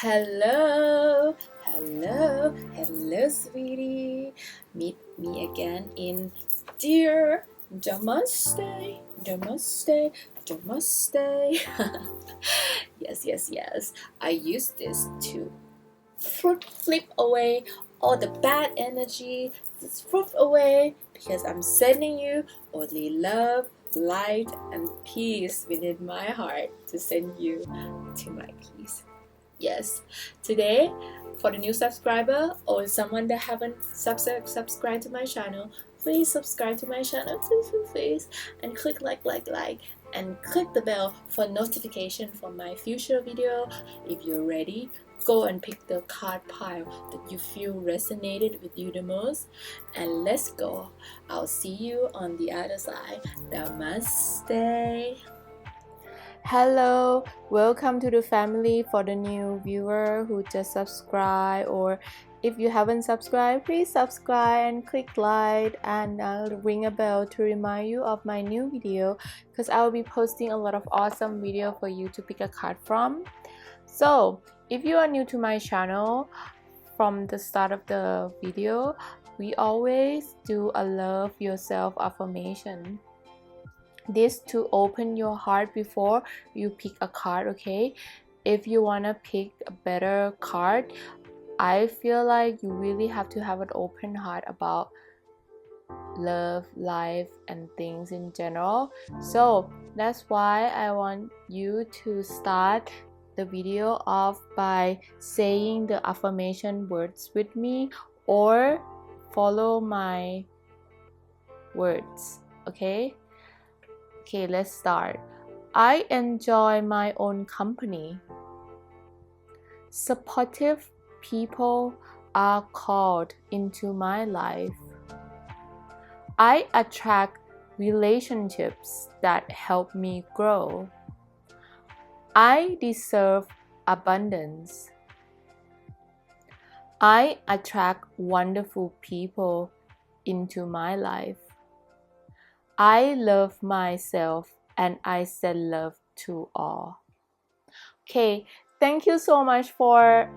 Hello, hello, sweetie. Meet me again in Dear Damaste, Damaste, Damaste. yes. I use this to flip away all the bad energy. Just flip away because I'm sending you only love, light, and peace within my heart to send you to my peace. Yes, today for the new subscriber or someone that haven't subscribed to my channel, please subscribe to my channel, please, and click like, and click the bell for notification for my future video. If you're ready, go and pick the card pile that you feel resonated with you the most, and let's go. I'll see you on the other side. Namaste. Hello, welcome to the family. For the new viewer who just subscribed, or if you haven't subscribed, please subscribe and click like and ring a bell to remind you of my new video, because I will be posting a lot of awesome video for you to pick a card from. So if you are new to my channel, from the start of the video, we always do a love yourself affirmation. This to open your heart before you pick a card. Okay, if you want to pick a better card, I feel like you really have to have an open heart about love, life, and things in general. So that's why I want you to start the video off by saying the affirmation words with me, or follow my words. Okay, let's start. I enjoy my own company. Supportive people are called into my life. I attract relationships that help me grow. I deserve abundance. I attract wonderful people into my life. I love myself and I send love to all. Okay, thank you so much for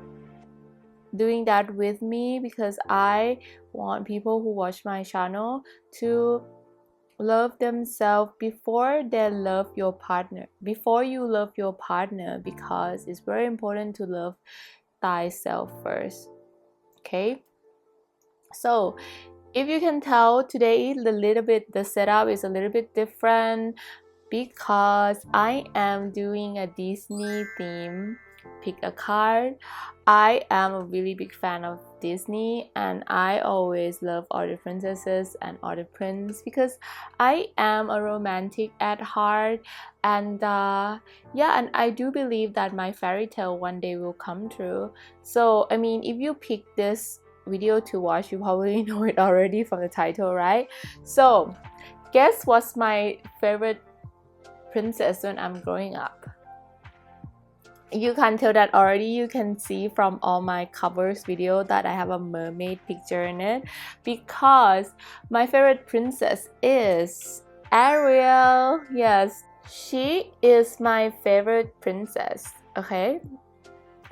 doing that with me, because I want people who watch my channel to love themselves before they love your partner. Before you love your partner, because it's very important to love thyself first. Okay, so if you can tell, today the setup is a little bit different because I am doing a Disney theme. Pick a card. I am a really big fan of Disney, and I always love all the princesses and all the prince, because I am a romantic at heart, and and I do believe that my fairy tale one day will come true. So I mean, if you pick this video to watch, you probably know it already from the title, right? So guess what's my favorite princess when I'm growing up? You can tell that already. You can see from all my covers video that I have a mermaid picture in it, because my favorite princess is Ariel. Yes, she is my favorite princess. Okay,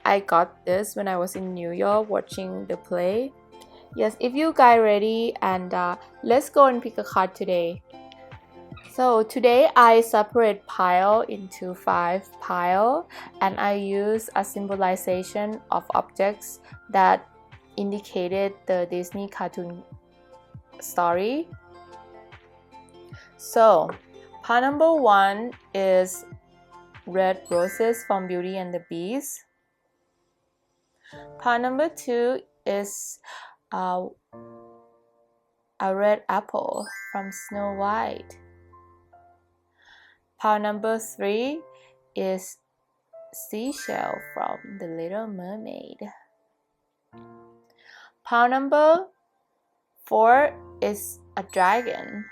I got this when I was in New York watching the play. Yes, if you guys ready, and let's go and pick a card today. So today I separate pile into 5 pile, and I use a symbolization of objects that indicated the Disney cartoon story. So pile number 1 is red roses from Beauty and the Beast. Pile number 2 is a red apple from Snow White. Pile number 3 is seashell from The Little Mermaid. Pile number 4 is a dragon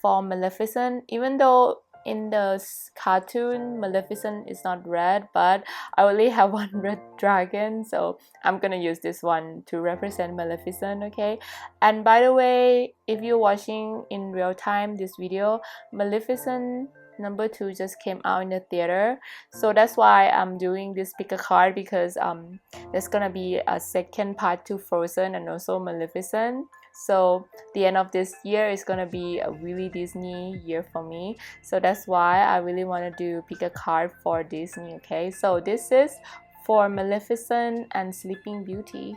from Maleficent. Even though in the cartoon Maleficent is not red, but I only have one red dragon, so I'm gonna use this one to represent Maleficent. Okay, and by the way, if you're watching in real time this video, Maleficent number 2 just came out in the theater, so that's why I'm doing this pick a card, because there's gonna be a second part to Frozen and also Maleficent. So the end of this year is gonna be a really Disney year for me, so that's why I really want to do pick a card for Disney. Okay, so this is for Maleficent and Sleeping Beauty.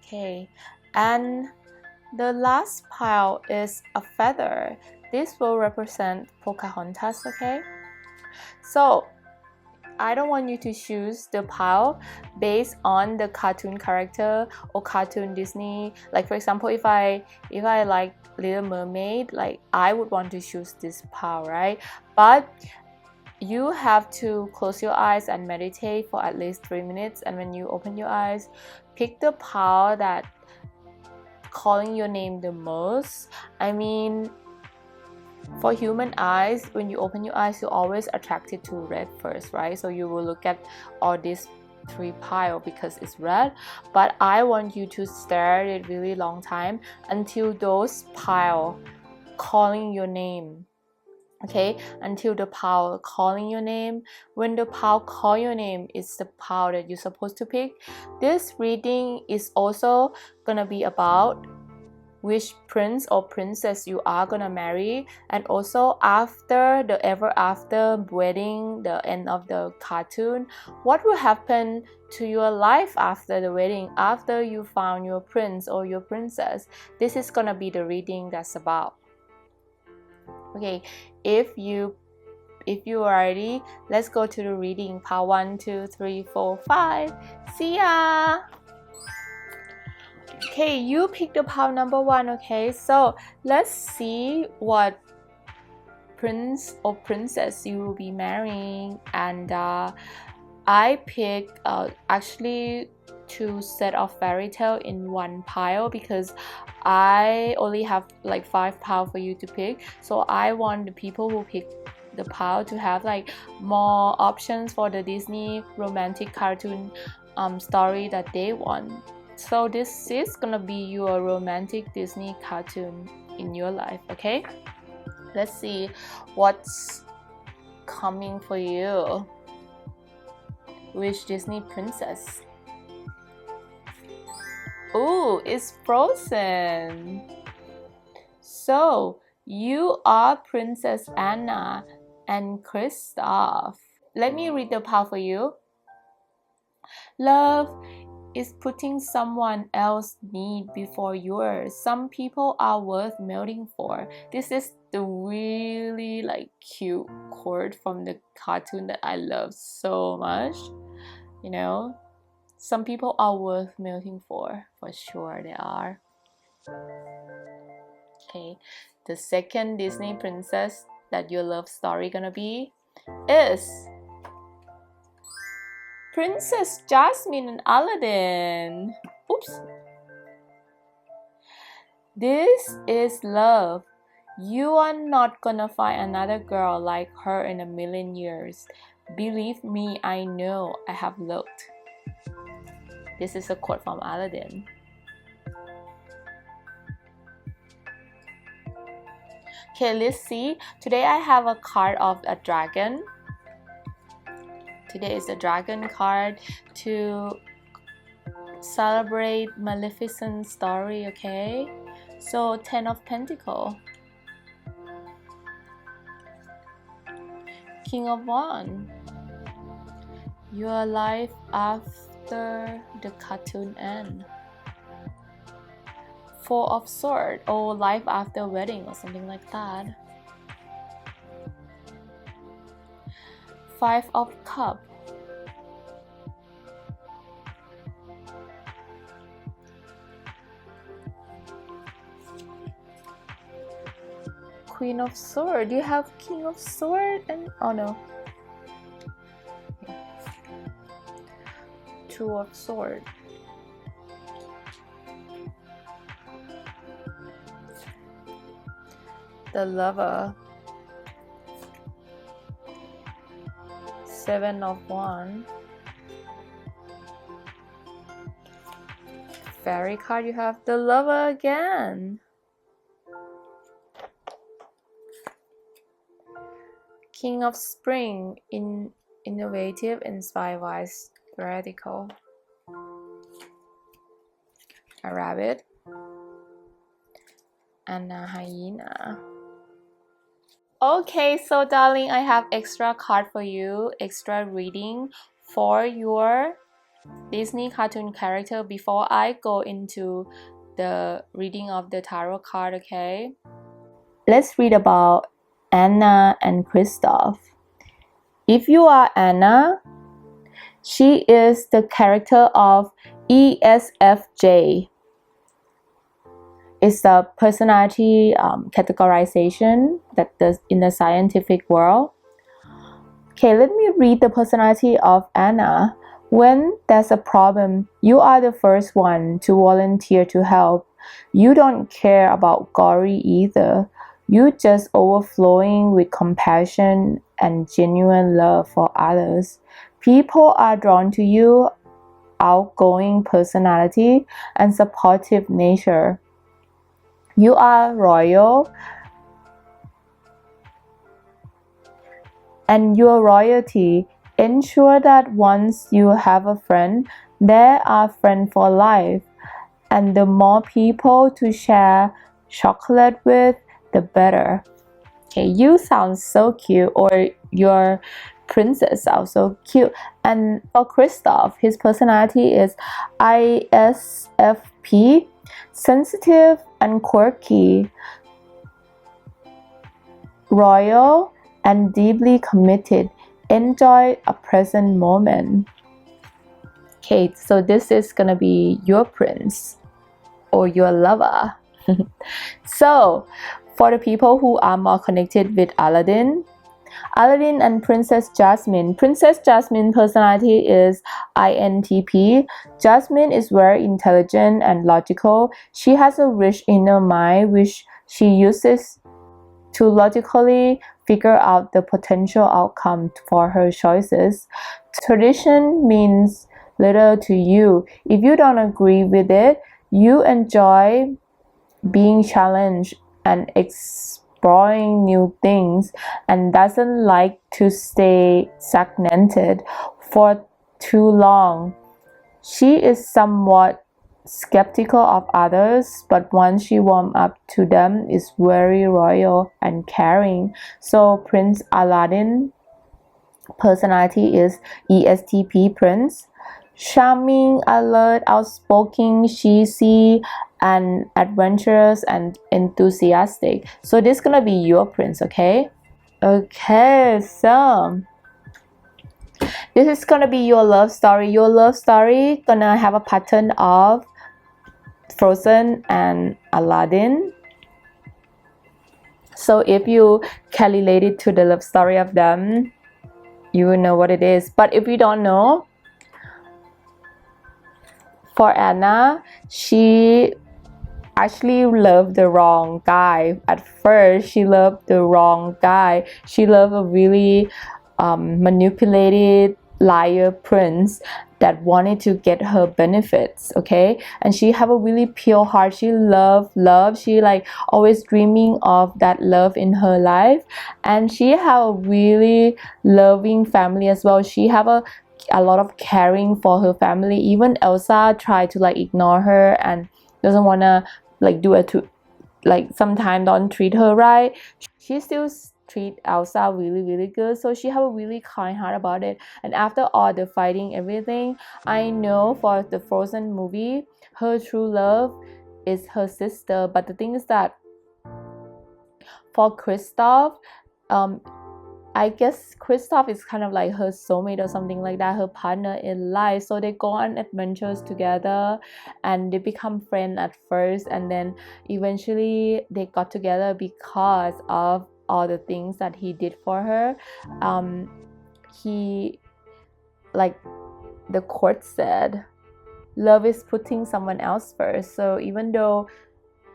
Okay, and the last pile is a feather. This will represent Pocahontas. Okay, so I don't want you to choose the pile based on the cartoon character or cartoon Disney. Like for example, if I like Little Mermaid, like I would want to choose this pile, right? But you have to close your eyes and meditate for at least 3 minutes, and when you open your eyes, pick the pile that calling your name the most. I mean, for human eyes, when you open your eyes, you're always attracted to red first, right? So you will look at all these 3 pile because it's red, but I want you to stare at it really long time until those pile calling your name. Okay, until the pile calling your name. When the pile call your name, it's the pile that you're supposed to pick. This reading is also gonna be about which prince or princess you are gonna marry, and also after the ever after wedding, the end of the cartoon, what will happen to your life after the wedding, after you found your prince or your princess. This is gonna be the reading that's about. Okay, if you are ready, let's go to the reading. Part 1, 2, 3, 4, 5. See ya! Okay, you pick the pile number 1. Okay, so let's see what prince or princess you will be marrying. And I picked actually 2 set of fairy tale in 1 pile, because I only have like 5 pile for you to pick. So I want the people who pick the pile to have like more options for the Disney romantic cartoon story that they want. So this is gonna be your romantic Disney cartoon in your life. Okay, let's see what's coming for you. Which Disney princess? Oh, it's Frozen. So you are Princess Anna and Kristoff. Let me read the part for you. Love is putting someone else's need before yours. Some people are worth melting for. This is the really like cute quote from the cartoon that I love so much. You know, some people are worth melting for sure they are. Okay, the second Disney princess that your love story gonna be is Princess Jasmine and Aladdin. Oops. This is love. You are not gonna find another girl like her in a million years. Believe me, I know. I have looked. This is a quote from Aladdin. Okay, let's see. Today I have a card of a dragon. Today is a dragon card to celebrate Maleficent story, okay? So 10 of Pentacles. King of Wands. Your life after the cartoon end. 4 of Swords, or life after wedding or something like that. 5 of Cups. Queen of Swords. Do you have King of Swords? And oh no. 2 of Swords. The Lover. 7 of Wands. Fairy card, you have the Lover again. King of Spring, innovative, inspired, wise, radical. A rabbit and a hyena. Okay, so darling, I have extra card for you, extra reading for your Disney cartoon character before I go into the reading of the tarot card, okay? Let's read about Anna and Kristoff. If you are Anna, she is the character of ESFJ. It's a personality categorization that does in the scientific world. Okay, let me read the personality of Anna. When there's a problem, you are the first one to volunteer to help. You don't care about glory either. You just overflowing with compassion and genuine love for others. People are drawn to you, outgoing personality and supportive nature. You are royal, and your royalty ensure that once you have a friend, they are friends for life. And the more people to share chocolate with, the better. Okay, you sound so cute, or your princess sounds so cute. And for Kristoff, his personality is ISFP, sensitive and quirky, royal and deeply committed. Enjoy a present moment. Okay, so this is gonna be your prince or your lover. So for the people who are more connected with Aladdin and Princess Jasmine. Princess Jasmine personality is INTP. Jasmine is very intelligent and logical. She has a rich inner mind which she uses to logically figure out the potential outcome for her choices. Tradition means little to you. If you don't agree with it, you enjoy being challenged and exploring new things and doesn't like to stay stagnated for too long. She is somewhat skeptical of others, but once she warms up to them, is very royal and caring. So Prince Aladdin personality is ESTP Prince. Charming, alert, outspoken, cheesy, and adventurous and enthusiastic. So this is gonna be your prince, okay? Okay, so this is gonna be your love story. Your love story gonna have a pattern of Frozen and Aladdin. So if you can relate it to the love story of them, you will know what it is. But if you don't know, for Anna, she actually loved the wrong guy. At first, she loved the wrong guy. She loved a really manipulated liar prince that wanted to get her benefits, okay? And she have a really pure heart. She love. She like always dreaming of that love in her life. And she have a really loving family as well. She have a lot of caring for her family. Even Elsa tried to like ignore her and doesn't want to like do it to like sometimes don't treat her right. She still treat Elsa really good, so she have a really kind heart about it. And after all the fighting, everything, I know for the Frozen movie, her true love is her sister. But the thing is that for Kristoff, I guess Kristoff is kind of like her soulmate or something like that, her partner in life. So they go on adventures together and they become friends at first, and then eventually they got together because of all the things that he did for her. He, like the court said, love is putting someone else first. So even though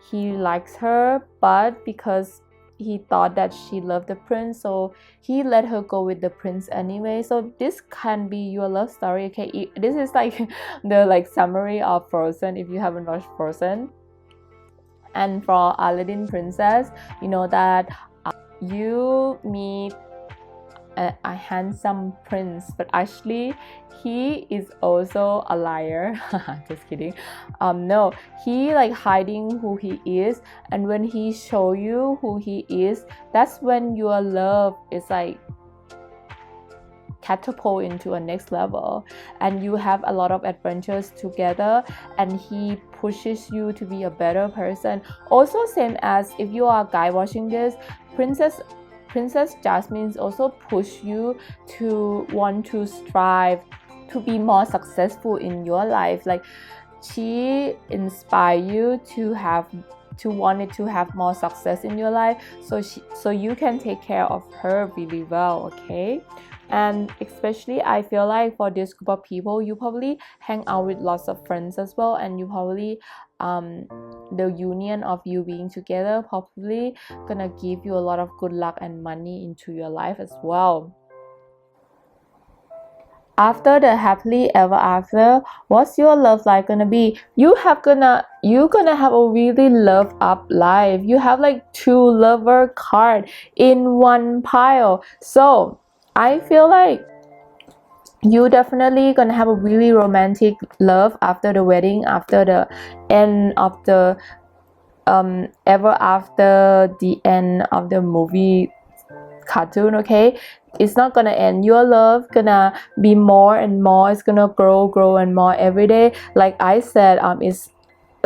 he likes her, but because he thought that she loved the prince, so he let her go with the prince anyway. So this can be your love story, okay? This is like the like summary of Frozen if you haven't watched Frozen. And for Aladdin princess, you know that you meet a handsome prince, but actually he is also a liar. Just kidding. No, he like hiding who he is, and when he show you who he is, that's when your love is like catapult into a next level, and you have a lot of adventures together, and he pushes you to be a better person. Also, same as if you are a guy watching this, Princess Jasmine also push you to want to strive to be more successful in your life. Like she inspire you to wanted to have more success in your life, so you can take care of her really well, okay? And especially I feel like for this group of people, you probably hang out with lots of friends as well, and you probably the union of you being together probably gonna give you a lot of good luck and money into your life as well. After the happily ever after, what's your love life gonna be? You're gonna have a really love up life. You have like 2 lover card in one pile. So I feel like you definitely gonna have a really romantic love after the wedding, after the end of the ever after the end of the movie cartoon, okay? It's not gonna end. Your love gonna be more and more. It's gonna grow and more every day. Like I said, it's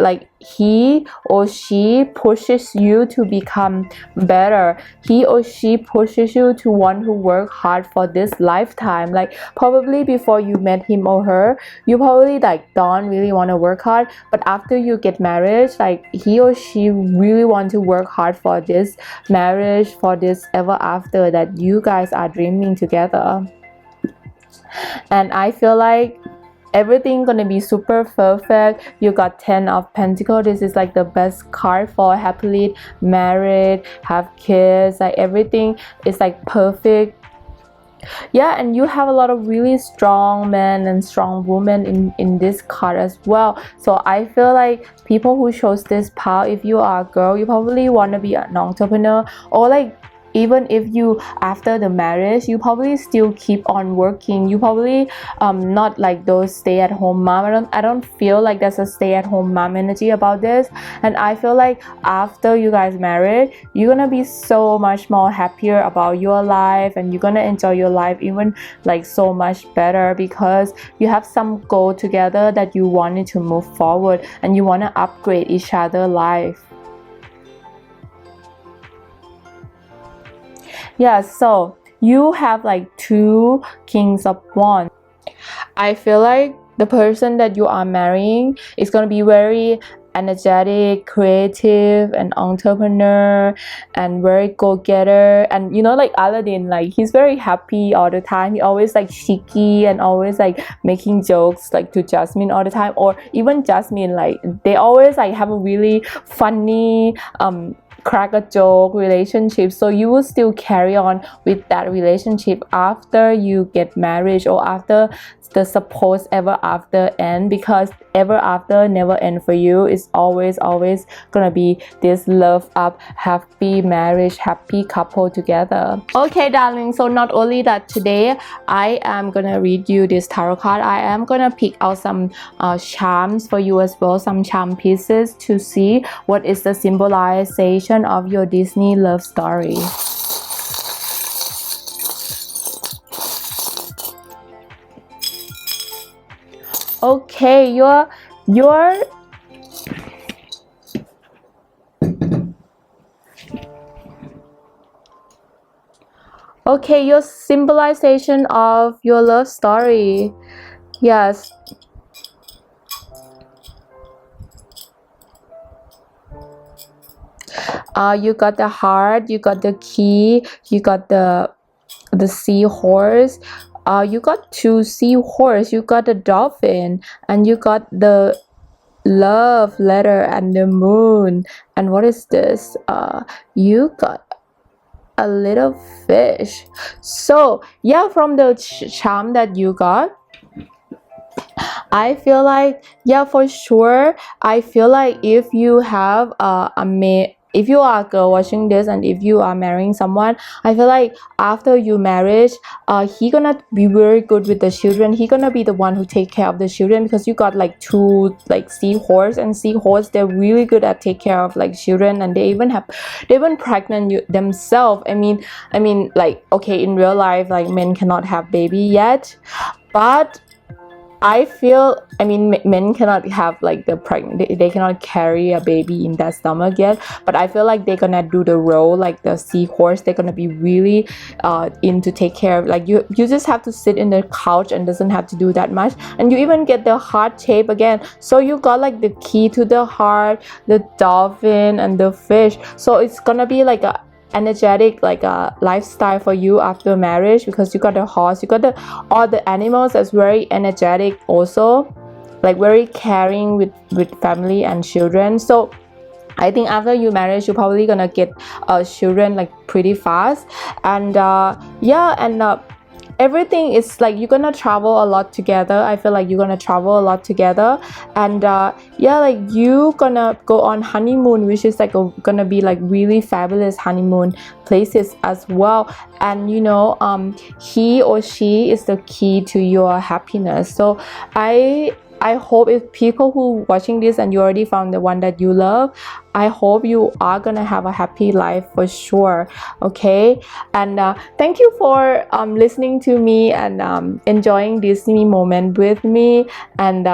like he or she pushes you to become better. He or she pushes you to want to work hard for this lifetime. Like probably before you met him or her, you probably like don't really want to work hard, but after you get married, like he or she really want to work hard for this marriage, for this ever after that you guys are dreaming together. And I feel like everything gonna be super perfect. You got 10 of Pentacles. This is like the best card for happily married, have kids, like everything is like perfect. Yeah, and you have a lot of really strong men and strong women in this card as well. So I feel like people who chose this pile, if you are a girl, you probably want to be an entrepreneur, or like even if you after the marriage you probably still keep on working. You probably not like those stay-at-home mom. I don't feel like there's a stay-at-home mom energy about this. And I feel like after you guys married, you're gonna be so much more happier about your life, and you're gonna enjoy your life even like so much better, because you have some goal together that you wanted to move forward, and you want to upgrade each other's life. Yeah, so you have like 2 Kings of Wands. I feel like the person that you are marrying is going to be very energetic, creative, and entrepreneur, and very go-getter. And you know, like Aladdin, like he's very happy all the time. He always like cheeky and always like making jokes like to Jasmine all the time, or even Jasmine, like they always like have a really funny crack a joke relationship. So you will still carry on with that relationship after you get married, or after the supposed ever after end, because ever after never end for you. It's always gonna be this love up, happy marriage, happy couple together. Okay darling, so not only that, today I am gonna read you this tarot card. I am gonna pick out some charms for you as well, some charm pieces, to see what is the symbolization of your Disney love story. Okay, your okay, your symbolization of your love story. Yes. You got the heart, you got the key, you got the seahorse. You got 2 seahorse, you got the dolphin, and you got the love letter and the moon. And what is this? You got a little fish. So yeah, from the charm that you got, I feel like, yeah, for sure, I feel like if you have a if you are a girl watching this and if you are marrying someone, I feel like after you marriage, he gonna be very good with the children. He gonna be the one who take care of the children, because you got like two like seahorse, and seahorse, they're really good at take care of like children, and they even pregnant themselves. I mean like, okay, in real life, like men cannot have baby yet, but I feel, I mean, men cannot have like the pregnant, they cannot carry a baby in their stomach yet, but I feel like they're gonna do the role like the seahorse. They're gonna be really in to take care of, like you just have to sit in the couch and doesn't have to do that much, and you even get the heart shape again, so you got like the key to the heart, the dolphin and the fish. So it's gonna be like a energetic like a lifestyle for you after marriage, because you got the horse, you got all the animals that's very energetic, also like very caring with family and children. So I think after you marriage, you're probably gonna get children like pretty fast, and everything is like you're gonna travel a lot together. I feel like you're gonna travel a lot together, and like you gonna go on honeymoon, which is like gonna be like really fabulous honeymoon places as well. And you know, he or she is the key to your happiness. So I hope if people who watching this and you already found the one that you love, I hope you are gonna have a happy life for sure. Okay, and thank you for listening to me and enjoying this moment with me. And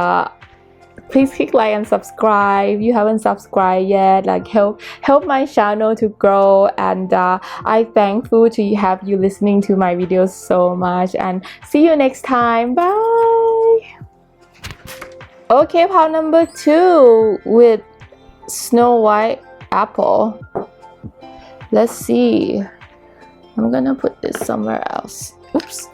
please click like and subscribe if you haven't subscribed yet. Like help my channel to grow, and I'm thankful to have you listening to my videos so much, and see you next time. Bye. Okay, part number 2 with Snow White apple. Let's see. I'm gonna put this somewhere else. Oops.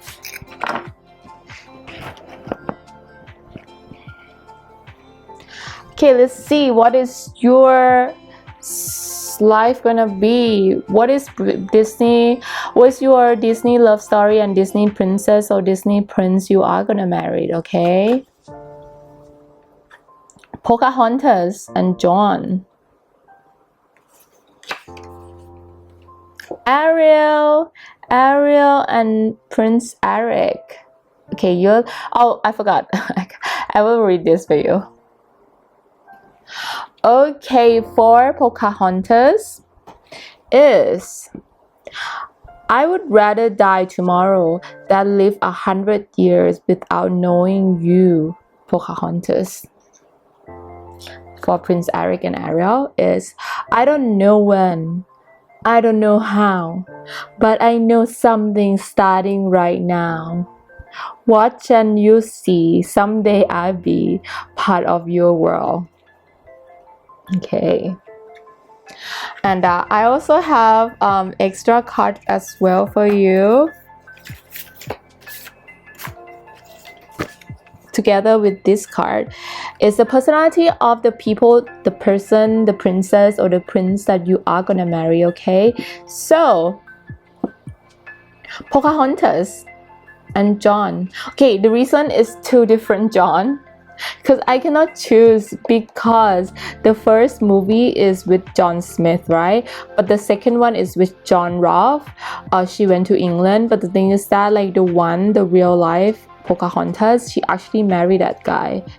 Okay, let's see. What is your life gonna be? What is Disney? What's your Disney love story and Disney princess or Disney prince you are gonna marry? Okay. Pocahontas and John. Ariel and Prince Eric. Okay, oh, I forgot. I will read this for you. Okay, for Pocahontas is, I would rather die tomorrow than live 100 years without knowing you, Pocahontas. For Prince Eric and Ariel is, I don't know when, I don't know how, but I know something starting right now. Watch and you see, someday I'll be part of your world. Okay. And I also have extra card as well for you. Together with this card is the personality of the people, the person, the princess or the prince that you are gonna marry. Okay, so Pocahontas and John. Okay, the reason is 2 different John, because I cannot choose, because the first movie is with John Smith, right? But the second one is with John Rolfe. She went to England, but the thing is that like the real life Pocahontas, she actually married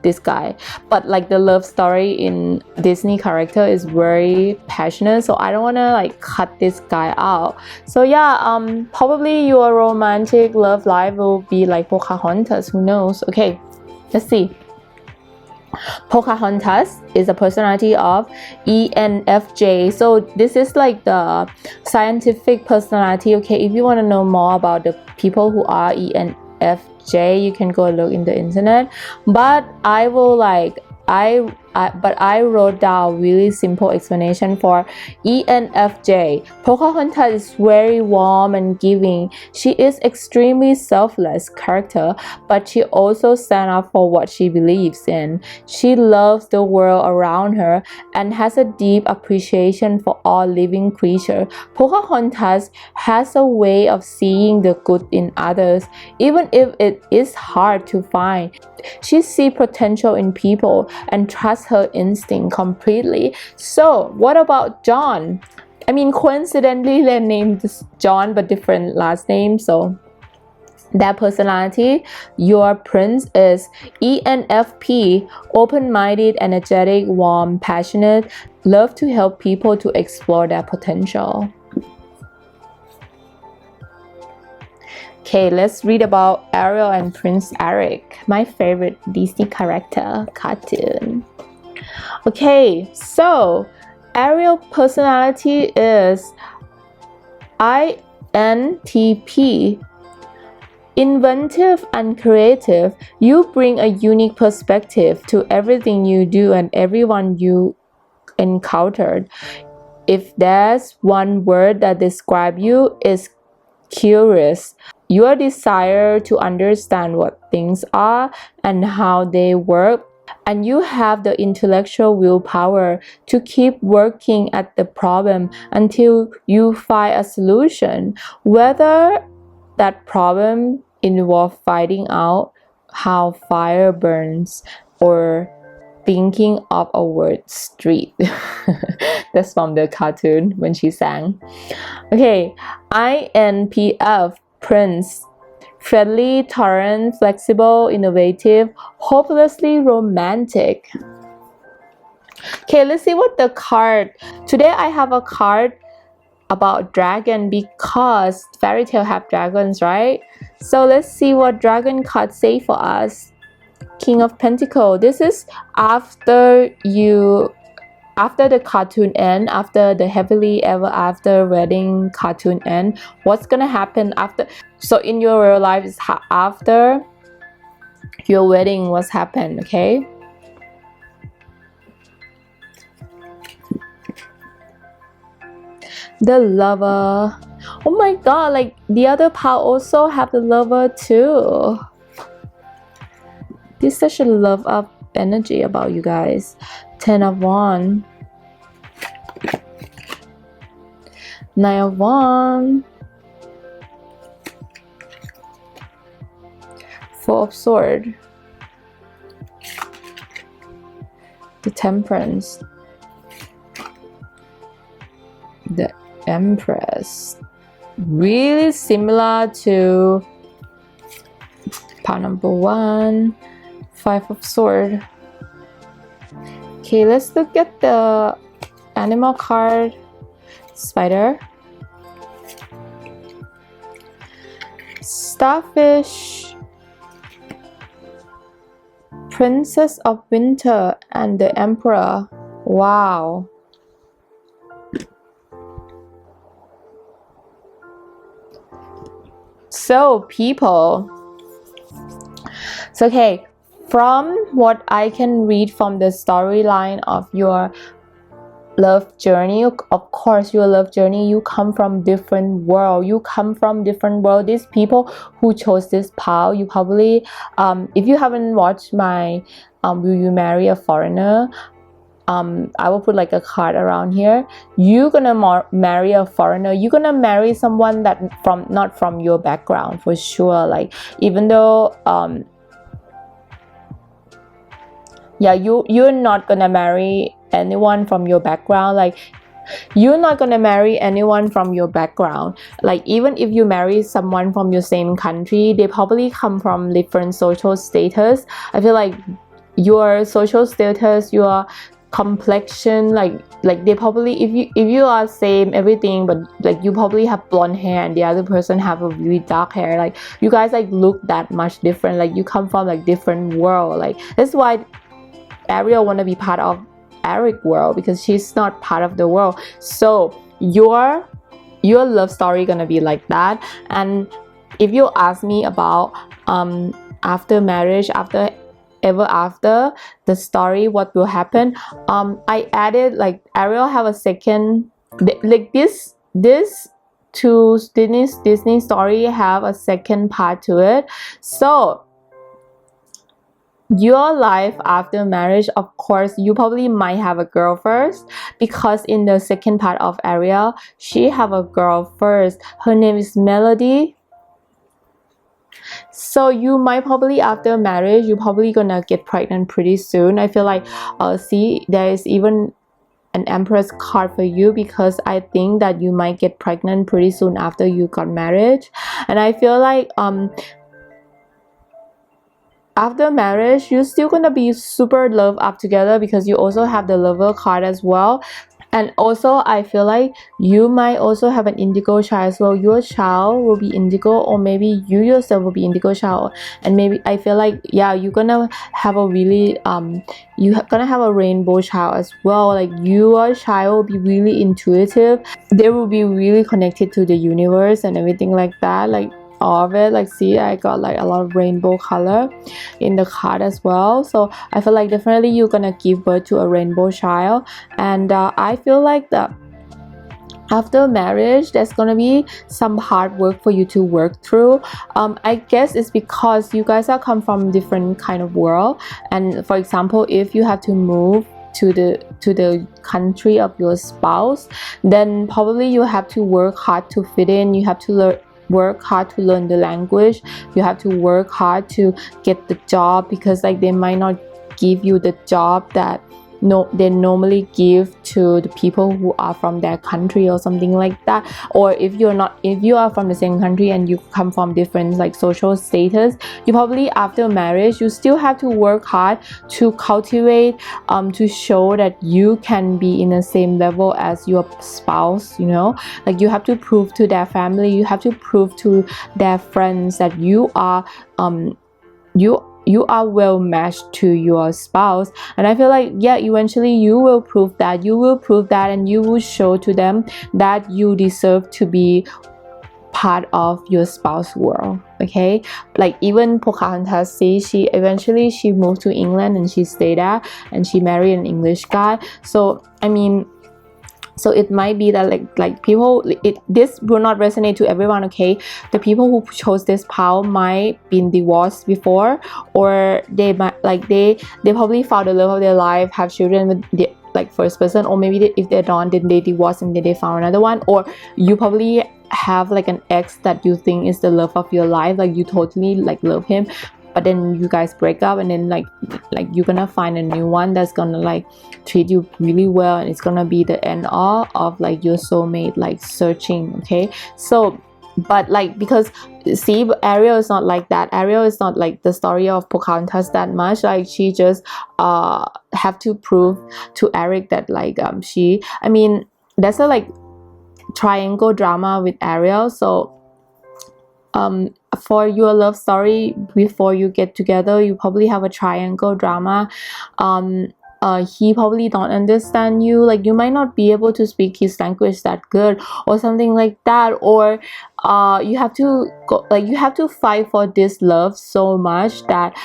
this guy, but like the love story in Disney character is very passionate, so I don't want to like cut this guy out. So yeah, probably your romantic love life will be like Pocahontas, who knows. Okay, let's see. Pocahontas is a personality of ENFJ. So this is like the scientific personality. Okay, if you want to know more about the people who are ENFJ, you can go look in the internet, but I will like I wrote down really simple explanation for ENFJ. Pocahontas is very warm and giving. She is extremely selfless character, but she also stands up for what she believes in. She loves the world around her and has a deep appreciation for all living creatures. Pocahontas has a way of seeing the good in others, even if it is hard to find. She sees potential in people and trusts trust her instinct completely. So what about John? I mean, coincidentally their name is John but different last name. So that personality, your prince, is ENFP, open-minded, energetic, warm, passionate, love to help people to explore their potential. Okay, let's read about Ariel and Prince Eric, my favorite Disney character cartoon. Okay, so Ariel personality is INTP, inventive and creative. You bring a unique perspective to everything you do and everyone you encountered. If there's one word that describes you, is curious. Your desire to understand what things are and how they work, and you have the intellectual willpower to keep working at the problem until you find a solution, whether that problem involves finding out how fire burns or thinking of a word street. That's from the cartoon when she sang. Okay, INPF, Prince, friendly, tolerant, flexible, innovative, hopelessly romantic. Okay, let's see what the card. Today I have a card about dragon because fairy tale have dragons, right? So let's see what dragon cards say for us. King of Pentacles. This is after the cartoon end, after the happily ever after wedding cartoon end. What's gonna happen after? So in your real life is after your wedding, what's happened? Okay. The Lover. Oh my god, like the other part also have the Lover too. This is such a love up energy about you guys. 10 of Wands, 9 of Wands, 4 of Swords, the Temperance, the Empress. Really similar to part number 1, 5 of Swords. Okay, let's look at the animal card. Spider, Starfish, Princess of Winter, and the Emperor. Wow. So people, so okay, from what I can read from the storyline of your love journey, of course your love journey, you come from different world, these people who chose this path, you probably if you haven't watched my Will You Marry a Foreigner, I will put like a card around here. You're gonna marry a foreigner, you're gonna marry someone that not from your background for sure. Like even though yeah, you're not gonna marry anyone from your background. Like you're not gonna marry anyone from your background. Like even if you marry someone from your same country, they probably come from different social status. I feel like your social status, your complexion, like they probably, if you are same everything, but like you probably have blonde hair and the other person have a really dark hair, like you guys like look that much different. Like you come from like different world. Like that's why Ariel want to be part of Eric world, because she's not part of the world. So your love story gonna be like that. And if you ask me about after marriage, ever after the story, what will happen, I added like Ariel have a second, like this to Disney story have a second part to it. So your life after marriage, of course you probably might have a girl first, because in the second part of Ariel, she have a girl first. Her name is Melody. So you might probably, after marriage, you're probably gonna get pregnant pretty soon. I feel like see, there is even an Empress card for you, because I think that you might get pregnant pretty soon after you got married. And I feel like after marriage, you're still gonna be super love up together, because you also have the Lover card as well. And also I feel like you might also have an indigo child as well. Your child will be indigo, or maybe you yourself will be indigo child. And maybe I feel like, yeah, you're gonna have a really you're gonna have a rainbow child as well. Like your child will be really intuitive. They will be really connected to the universe and everything like that. Like all of it, like see, I got like a lot of rainbow color in the card as well. So I feel like definitely you're gonna give birth to a rainbow child. And I feel like that after marriage, there's gonna be some hard work for you to work through. I guess it's because you guys are come from different kind of world. And for example, if you have to move to the country of your spouse, then probably you have to work hard to fit in. You have to work hard to learn the language. You have to work hard to get the job, because like they might not give you the job that they normally give to the people who are from their country or something like that. Or if you are from the same country and you come from different like social status, you probably after marriage you still have to work hard to cultivate to show that you can be in the same level as your spouse, you know. Like you have to prove to their family, you have to prove to their friends that you are you are well matched to your spouse. And I feel like, yeah, eventually you will prove that, and you will show to them that you deserve to be part of your spouse world. Okay, like even Pocahontas, see, she eventually moved to England and she stayed there and she married an English guy. So I mean, so it might be that like people, this will not resonate to everyone. Okay, the people who chose this pile might been divorced before, or they might like they probably found the love of their life, have children with the like first person, or maybe if they're done, then they divorce and then they found another one. Or you probably have like an ex that you think is the love of your life, like you totally like love him, but then you guys break up, and then like you're gonna find a new one that's gonna like treat you really well, and it's gonna be the end all of like your soulmate like searching. Okay, so but like, because see, Ariel is not like that. Ariel is not like the story of Pocahontas that much. Like she just have to prove to Eric that like I mean there's a like triangle drama with Ariel. So for your love story, before you get together, you probably have a triangle drama. He probably don't understand you, like you might not be able to speak his language that good or something like that. Or you have to go, like you have to fight for this love so much that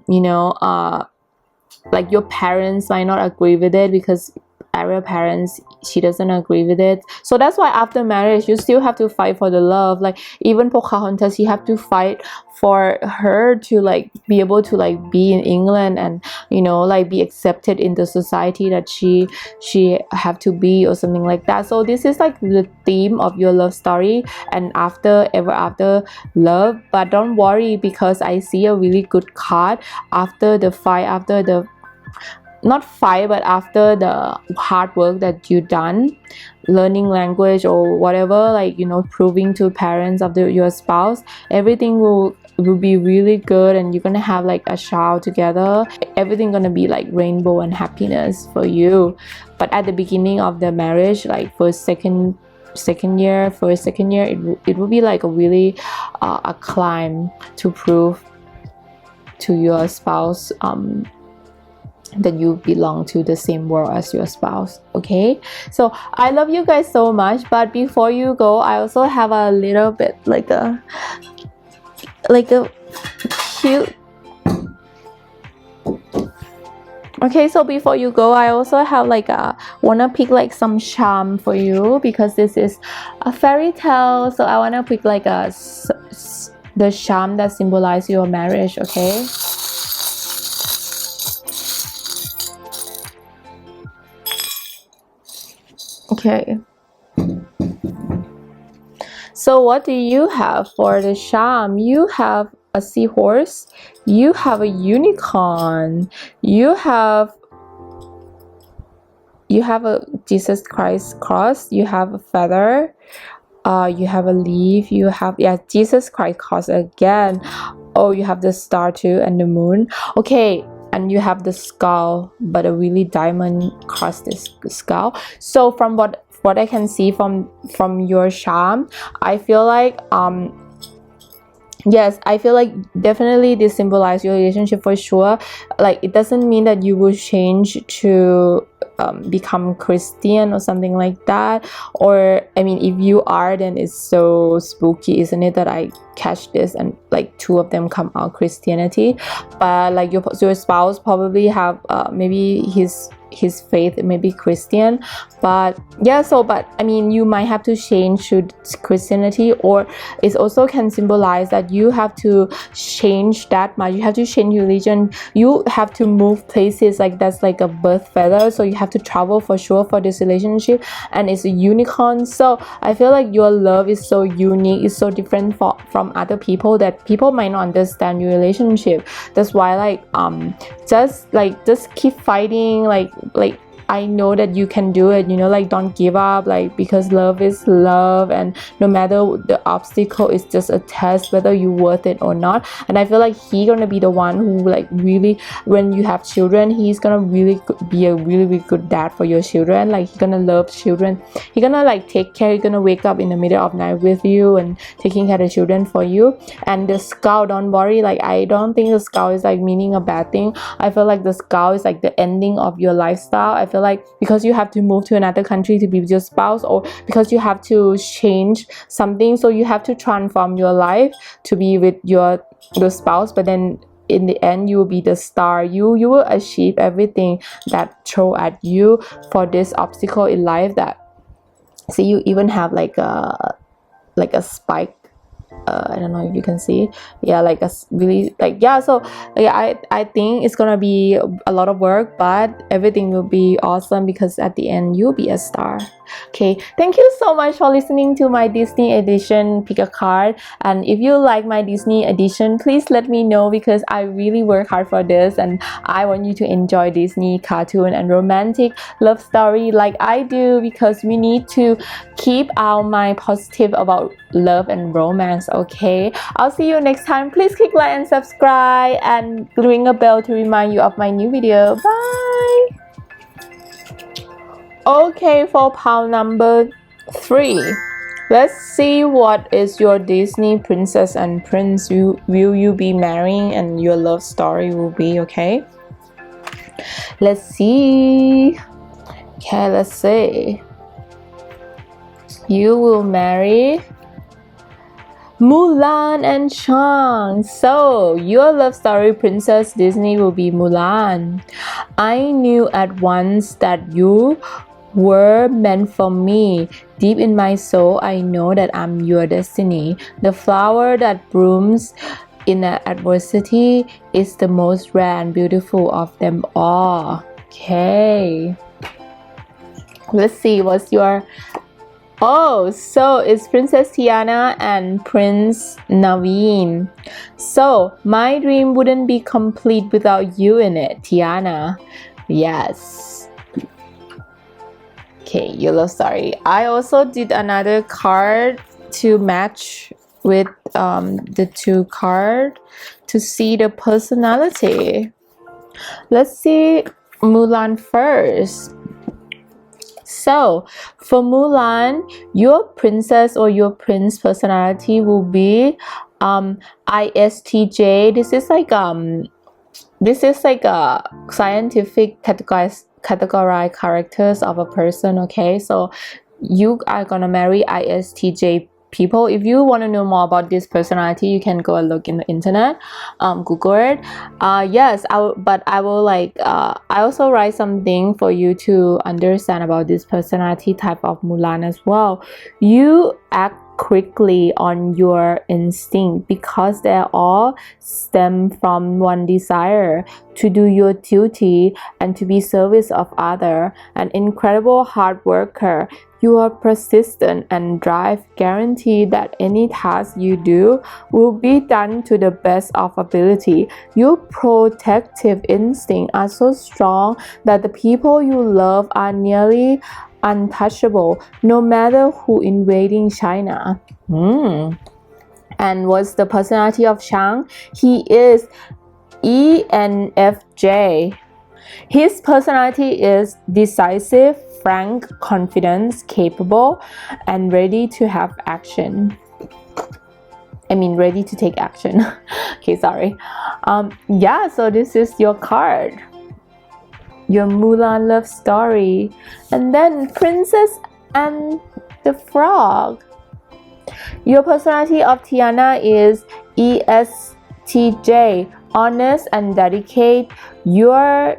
you know, like your parents might not agree with it, because Ariel parents, she doesn't agree with it. So that's why after marriage you still have to fight for the love. Like even Pocahontas, you have to fight for her to like be able to like be in England and, you know, like be accepted in the society that she have to be, or something like that. So this is like the theme of your love story, and after ever after love. But don't worry, because I see a really good card after the fight, after the not fight, but after the hard work that you done, learning language or whatever, like, you know, proving to parents of your spouse, everything will be really good, and you're gonna have like a child together. Everything gonna be like rainbow and happiness for you. But at the beginning of the marriage, like first second year, it will be like a really a climb to prove to your spouse that you belong to the same world as your spouse. Okay, so I love you guys so much, but before you go, I also have a little bit like a cute. Okay, so before you go, I also have like wanna pick like some charm for you, because this is a fairy tale. So I wanna pick like the charm that symbolizes your marriage. Okay. Okay, so what do you have for the charm? You have a seahorse, you have a unicorn, you have a Jesus Christ cross, you have a feather, you have a leaf, you have, yeah, Jesus Christ cross again. Oh, you have the star too, and the moon. Okay, and you have the skull, but a really diamond cross this skull. So from what I can see from your charm, I feel like yes, I feel like definitely this symbolizes your relationship for sure. Like, it doesn't mean that you will change to become Christian or something like that. Or, I mean, if you are, then it's so spooky, isn't it, that I catch this and like two of them come out Christianity. But like your spouse probably have maybe his faith may be Christian, but yeah, so but I mean, you might have to change to Christianity, or it also can symbolize that you have to change that much, you have to change religion, you have to move places, like that's like a birth feather, so you have to travel for sure for this relationship. And it's a unicorn, so I feel like your love is so unique, it's so different from other people that people might not understand your relationship. That's why like just keep fighting, like I know that you can do it, you know, like don't give up, like because love is love, and no matter the obstacle, is just a test whether you worth it or not. And I feel like he's gonna be the one who like really, when you have children, he's gonna really be a really good dad for your children. Like he's gonna love children, he's gonna like take care, he's gonna wake up in the middle of night with you and taking care of the children for you. And the skull, don't worry, like I don't think the skull is like meaning a bad thing. I feel like the skull is like the ending of your lifestyle. I feel like because you have to move to another country to be with your spouse, or because you have to change something, so you have to transform your life to be with your spouse, but then in the end you will be the star, you will achieve everything that throw at you for this obstacle in life. That see, you even have like a spike, I don't know if you can see, yeah, like a really like, yeah, so yeah, I think it's gonna be a lot of work, but everything will be awesome because at the end you'll be a star. Okay, thank you so much for listening to my Disney edition pick a card. And if you like my Disney edition, please let me know, because I really work hard for this and I want you to enjoy Disney cartoon and romantic love story like I do, because we need to keep our mind positive about love and romance. Okay, I'll see you next time. Please click like and subscribe and ring a bell to remind you of my new video. Bye. Okay, for pile number 3, let's see what is your Disney princess and prince will you be marrying, and your love story will be. Okay, let's see. Okay, let's see. You will marry Mulan and Chang. So your love story princess Disney will be Mulan. I knew at once that you were meant for me. Deep in my soul, I know that I'm your destiny. The flower that blooms in adversity is the most rare and beautiful of them all. Okay, let's see what's your... Oh, so it's Princess Tiana and Prince Naveen. So my dream wouldn't be complete without you in it, Tiana. Yes. Okay, your love story. I also did another card to match with the two cards to see the personality. Let's see Mulan first. So for Mulan, your princess or your prince personality will be ISTJ. This is like a scientific categorized characters of a person. Okay, so you are gonna marry ISTJ people. If you want to know more about this personality, you can go and look in the internet, Google it. Yes, I will like I also write something for you to understand about this personality type of Mulan as well. You act quickly on your instinct, because they all stem from one desire to do your duty and to be service of other. An incredible hard worker. You are persistent and drive guarantee that any task you do will be done to the best of ability. Your protective instincts are so strong that the people you love are nearly untouchable, no matter who invading China. And what's the personality of Chang? He is ENFJ. His personality is decisive, frank, confident, capable, and ready to have action. Ready to take action. Okay, sorry. Yeah, so this is your card. Your Mulan love story. And then Princess and the Frog. Your personality of Tiana is ESTJ. Honest and dedicated. Your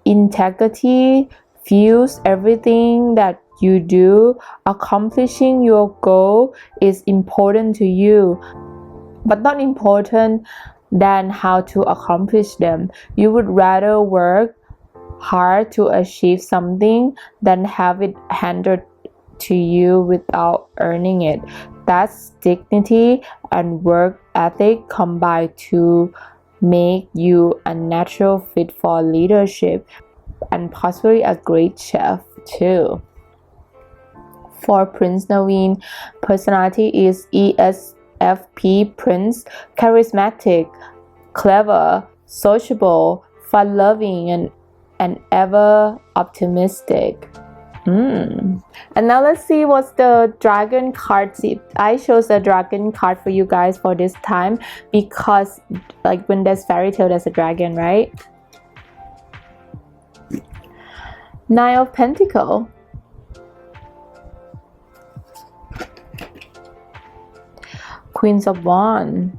integrity fuels everything that you do. Accomplishing your goal is important to you, but not important than how to accomplish them. You would rather work hard to achieve something than have it handed to you without earning it. That's dignity and work ethic combined to make you a natural fit for leadership and possibly a great chef too. For Prince Naveen, personality is ESFP Prince, charismatic, clever, sociable, fun-loving, and ever optimistic. And now let's see what's the dragon card. See, I chose the dragon card for you guys for this time because like when there's fairy tale, there's a dragon, right? Nine of Pentacles. Queens of Wands.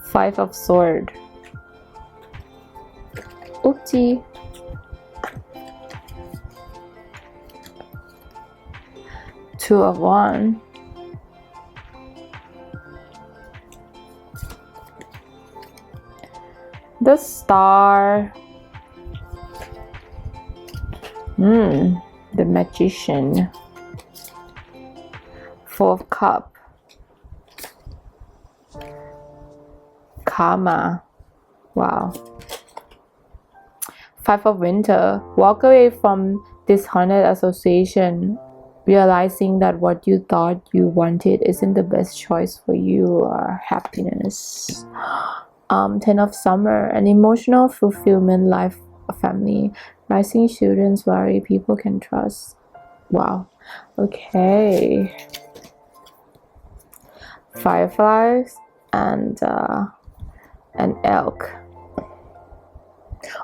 Five of Swords. Oopsie. Two of Wands. The Star. The Magician. Four of Cups. Karma. Wow. Five of Winter. Walk away from dishonest association, realizing that what you thought you wanted isn't the best choice for you or happiness. Ten of Summer. An emotional fulfillment, life, a family. Rising children's worry, people can trust. Wow. Okay. Fireflies and an elk.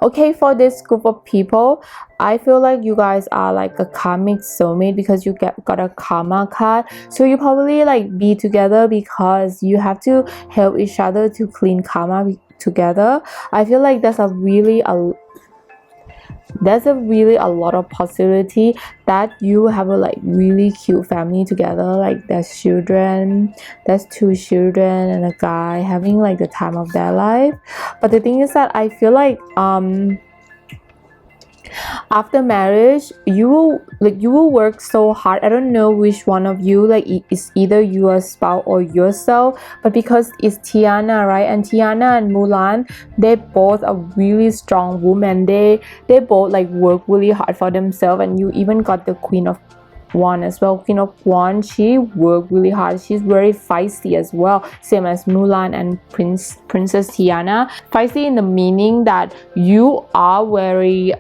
Okay, for this group of people, I feel like you guys are like a karmic soulmate because you got a karma card. So you probably like be together because you have to help each other to clean karma together. I feel like there's a really a lot of possibility that you have a like really cute family together. Like there's children, there's two children and a guy having like the time of their life. But the thing is that I feel like after marriage you will work so hard. I don't know which one of you, like it's either your spouse or yourself, but because it's Tiana, right? And Tiana and Mulan, they both are really strong women. They both like work really hard for themselves. And you even got the Queen of Wands as well. Queen of Wands, she worked really hard. She's very feisty as well, same as Mulan and Princess Tiana. Feisty in the meaning that you are very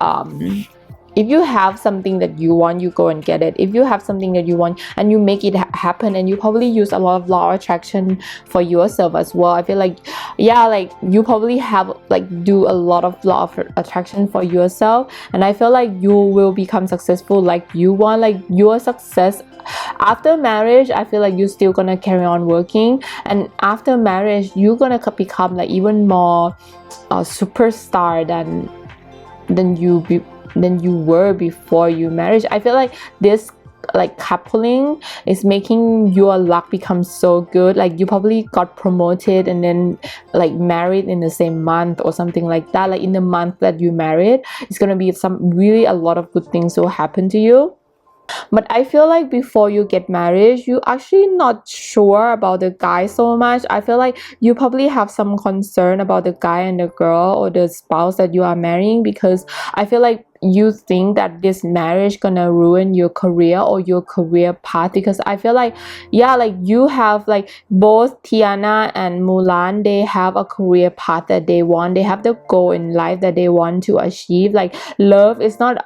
if you have something that you want, you go and get it. If you have something that you want and you make it happen, and you probably use a lot of law of attraction for yourself as well. I feel like, yeah, like you probably have like do a lot of law of attraction for yourself, and I feel like you will become successful like you want. Like your success after marriage, I feel like you're still gonna carry on working, and after marriage you're gonna become like even more superstar than you were before you marriage. I feel like this like coupling is making your luck become so good. Like you probably got promoted and then like married in the same month or something like that. Like in the month that you married, it's gonna be a lot of good things will happen to you. But I feel like before you get married, you actually not sure about the guy so much. I feel like you probably have some concern about the guy and the girl or the spouse that you are marrying, because I feel like you think that this marriage gonna ruin your career or your career path. Because I feel like, yeah, like you have like both Tiana and Mulan, they have a career path that they want. They have the goal in life that they want to achieve. Like love is not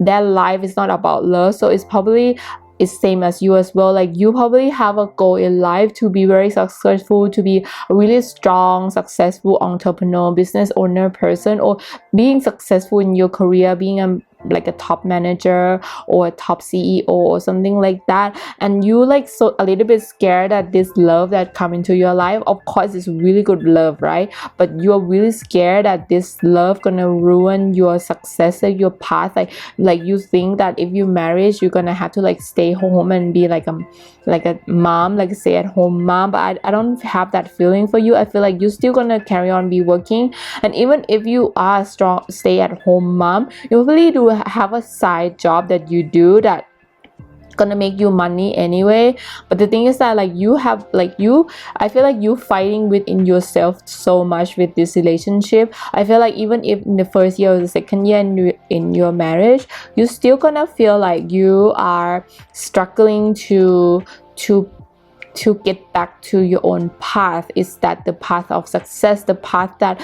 their life is not about love, so it's probably it's same as you as well. Like you probably have a goal in life to be very successful, to be a really strong successful entrepreneur, business owner person, or being successful in your career, being like a top manager or a top CEO or something like that. And you like so a little bit scared that this love that come into your life, of course it's really good love, right? But you're really scared that this love gonna ruin your success, your path. Like you think that if you marry, you're gonna have to like stay home and be like a mom, like a stay at home mom. But I don't have that feeling for you. I feel like you're still gonna carry on be working, and even if you are a strong stay at home mom, you really do have a side job that you do that gonna make you money anyway. But the thing is that like you have like you I feel like you fighting within yourself so much with this relationship. I feel like even if in the first year or the second year in your marriage, you're still gonna feel like you are struggling to get back to your own path. Is that the path of success, the path that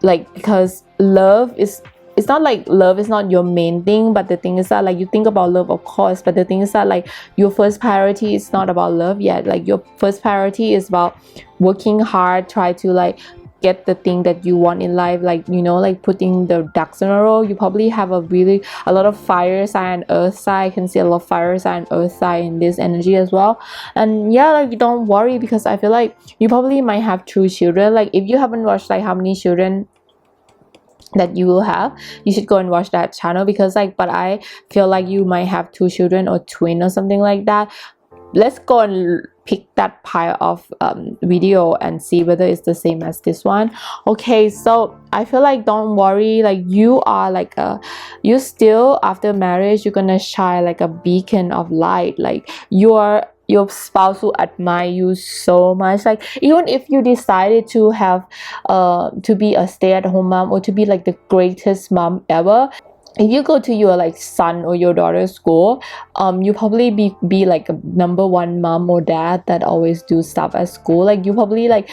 like, because love is, it's not like love is not your main thing, but the thing is that like you think about love, of course, but the thing is that like your first priority is not about love yet. Like your first priority is about working hard, try to like get the thing that you want in life, like, you know, like putting the ducks in a row. You probably have a lot of fire sign and earth sign. I can see a lot of fire sign and earth sign in this energy as well. And yeah, like don't worry, because I feel like you probably might have 2 children. Like if you haven't watched like how many children that you will have, you should go and watch that channel, because like, but I feel like you might have 2 children or twin or something like that. Let's go and pick that pile of video and see whether it's the same as this one. Okay, so I feel like don't worry, like you are like you still after marriage, you're gonna shine like a beacon of light. Like your spouse will admire you so much. Like even if you decided to have to be a stay-at-home mom or to be like the greatest mom ever, if you go to your like son or your daughter's school, you probably be like a #1 mom or dad that always do stuff at school. Like you probably like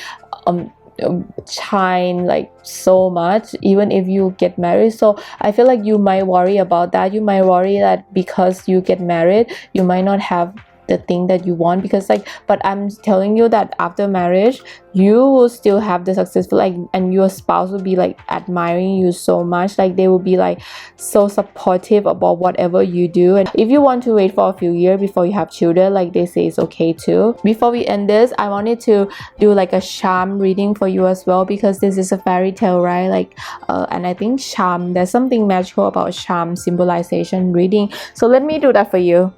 shine like so much even if you get married. So I feel like you might worry about that. You might worry that because you get married, you might not have the thing that you want, because like, but I'm telling you that after marriage you will still have the successful, like, and your spouse will be like admiring you so much. Like they will be like so supportive about whatever you do. And if you want to wait for a few years before you have children, like they say, it's okay too. Before we end this, I wanted to do like a charm reading for you as well, because this is a fairy tale, right? Like and I think charm, there's something magical about charm symbolization reading. So let me do that for you.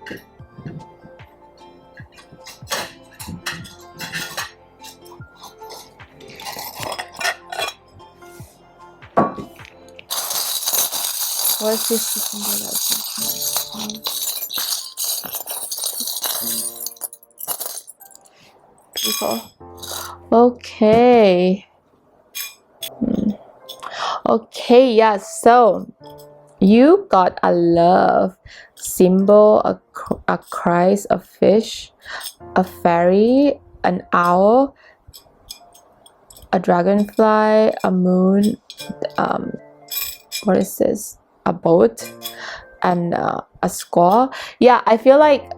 What's this symbolization? People. Okay. Okay, yeah, so you got a love symbol, a Christ, a fish, a fairy, an owl, a dragonfly, a moon, what is this, a boat, and a squall. Yeah, I feel like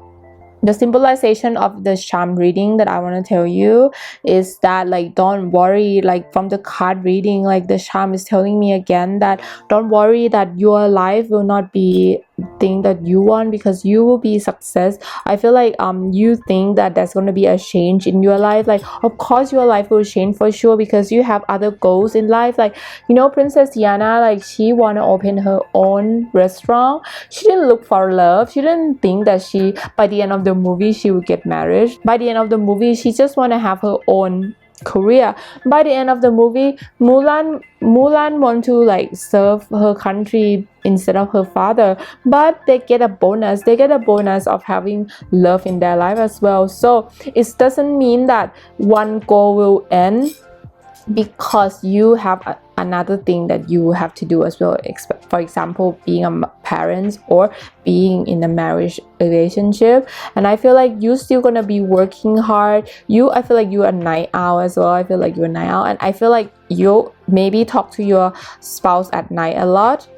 the symbolization of the charm reading that I want to tell you is that like don't worry, like from the card reading, like the charm is telling me again that don't worry that your life will not be thing that you want, because you will be success. I feel like you think that there's going to be a change in your life. Like, of course your life will change for sure, because you have other goals in life. Like, you know, Princess Diana, like, she want to open her own restaurant. She didn't look for love. She didn't think that she, by the end of the movie, she would get married. By the end of the movie, she just want to have her own career. By the end of the movie, Mulan want to like serve her country instead of her father, but they get a bonus. They get a bonus of having love in their life as well. So it doesn't mean that one goal will end because you have another thing that you have to do as well. For example, being a parent or being in a marriage relationship. And I feel like you're still gonna be working hard. I feel like you're a night owl as well. I feel like you're a night owl, and I feel like you maybe talk to your spouse at night a lot.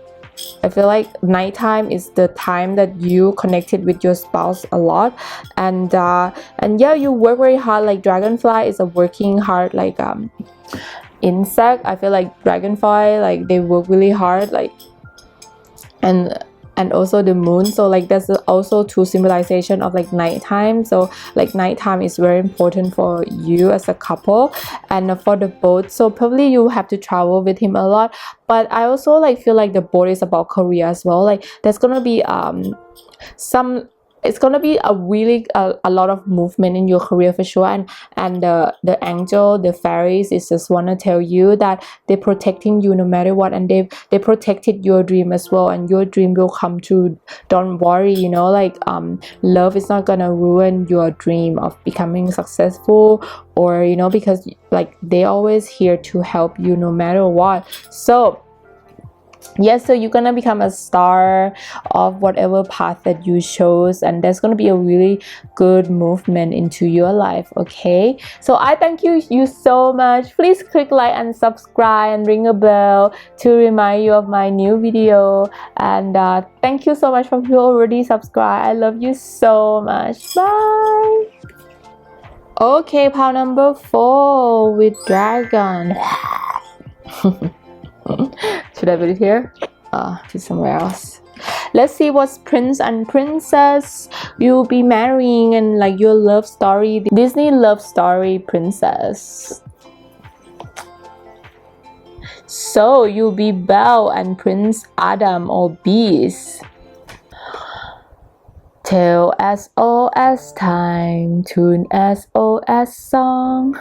I feel like nighttime is the time that you connected with your spouse a lot, and yeah, you work very hard. Like dragonfly is a working hard like insect. I feel like dragonfly, like they work really hard, like, and also the moon. So like there's also two symbolization of like nighttime. So like nighttime is very important for you as a couple and for the boat. So probably you have to travel with him a lot. But I also like feel like the boat is about career as well. Like there's gonna be it's gonna be a really a lot of movement in your career for sure, and the angel, the fairies, is just want to tell you that they're protecting you no matter what, and they protected your dream as well, and your dream will come true. Don't worry, you know, like love is not gonna ruin your dream of becoming successful, or you know, because like they always here to help you no matter what. So yes, so you're gonna become a star of whatever path that you chose, and there's gonna be a really good movement into your life. Okay, so I thank you so much. Please click like and subscribe and ring a bell to remind you of my new video, and thank you so much for who already subscribed. I love you so much. Bye. Okay, pile number 4 with dragon. Should I put it here? To somewhere else. Let's see what prince and princess you'll be marrying and like your love story. Disney love story princess. So you'll be Belle and Prince Adam or Beast. Tell SOS time, tune SOS song.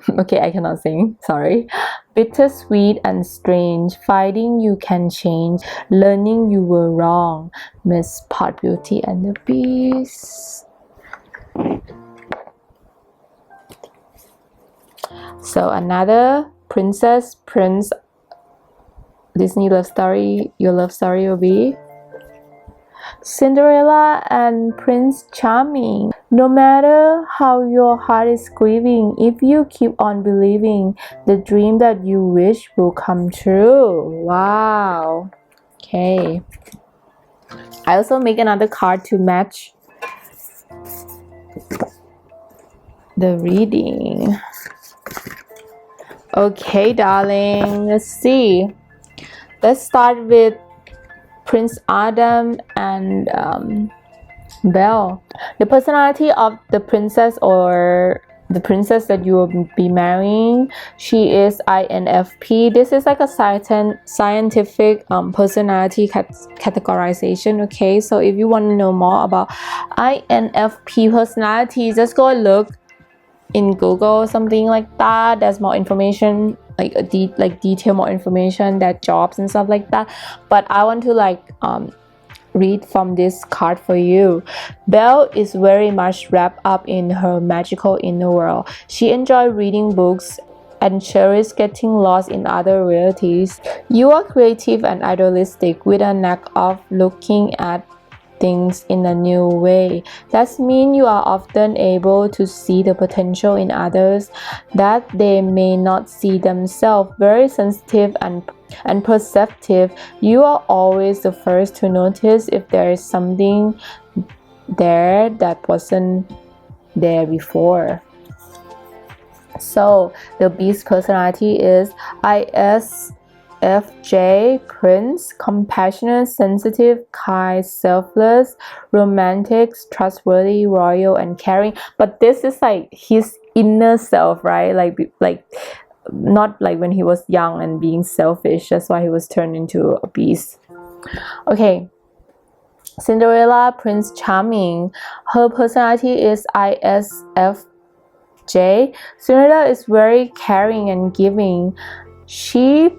Okay, I cannot sing, sorry. Bittersweet and strange, fighting you can change, learning you were wrong. Miss Pot Beauty and the Beast. So another princess, prince, Disney love story, your love story will be Cinderella and Prince Charming. No matter how your heart is grieving, if you keep on believing, the dream that you wish will come true. Wow. Okay. I also make another card to match the reading. Okay, darling. Let's see. Let's start with Prince Adam and Belle. The personality of the princess or the princess that you will be marrying, she is INFP. This is like a scientific personality categorization. Okay, so if you want to know more about INFP personality, just go and look in Google, something like that. There's more information, like detail more information, that jobs and stuff like that. But I want to like read from this card for you. Belle is very much wrapped up in her magical inner world. She enjoys reading books and cherishes getting lost in other realities. You are creative and idealistic with a knack of looking at things in a new way. That means you are often able to see the potential in others that they may not see themselves. Very sensitive and perceptive, you are always the first to notice if there is something there that wasn't there before. So the Beast personality is ESFJ, Prince, compassionate, sensitive, kind, selfless, romantic, trustworthy, royal, and caring. But this is like his inner self, right? Like not like when he was young and being selfish. That's why he was turned into a beast. Okay. Cinderella, Prince Charming. Her personality is ISFJ. Cinderella is very caring and giving. She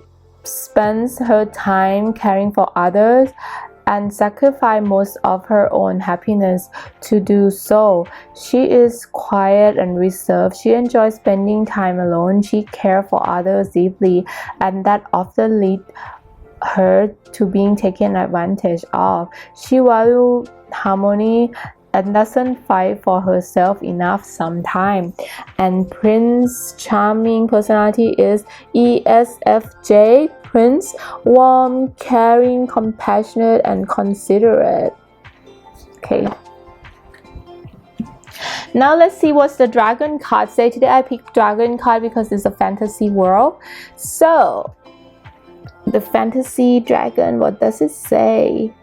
spends her time caring for others and sacrifice most of her own happiness to do so. She is quiet and reserved. She enjoys spending time alone. She cares for others deeply, and that often leads her to being taken advantage of. She values harmony and doesn't fight for herself enough sometimes. And Prince Charming personality is ESFJ. Prince, warm, caring, compassionate, and considerate. Okay. Now let's see what's the dragon card say. Today I picked dragon card because it's a fantasy world. So the fantasy dragon, what does it say?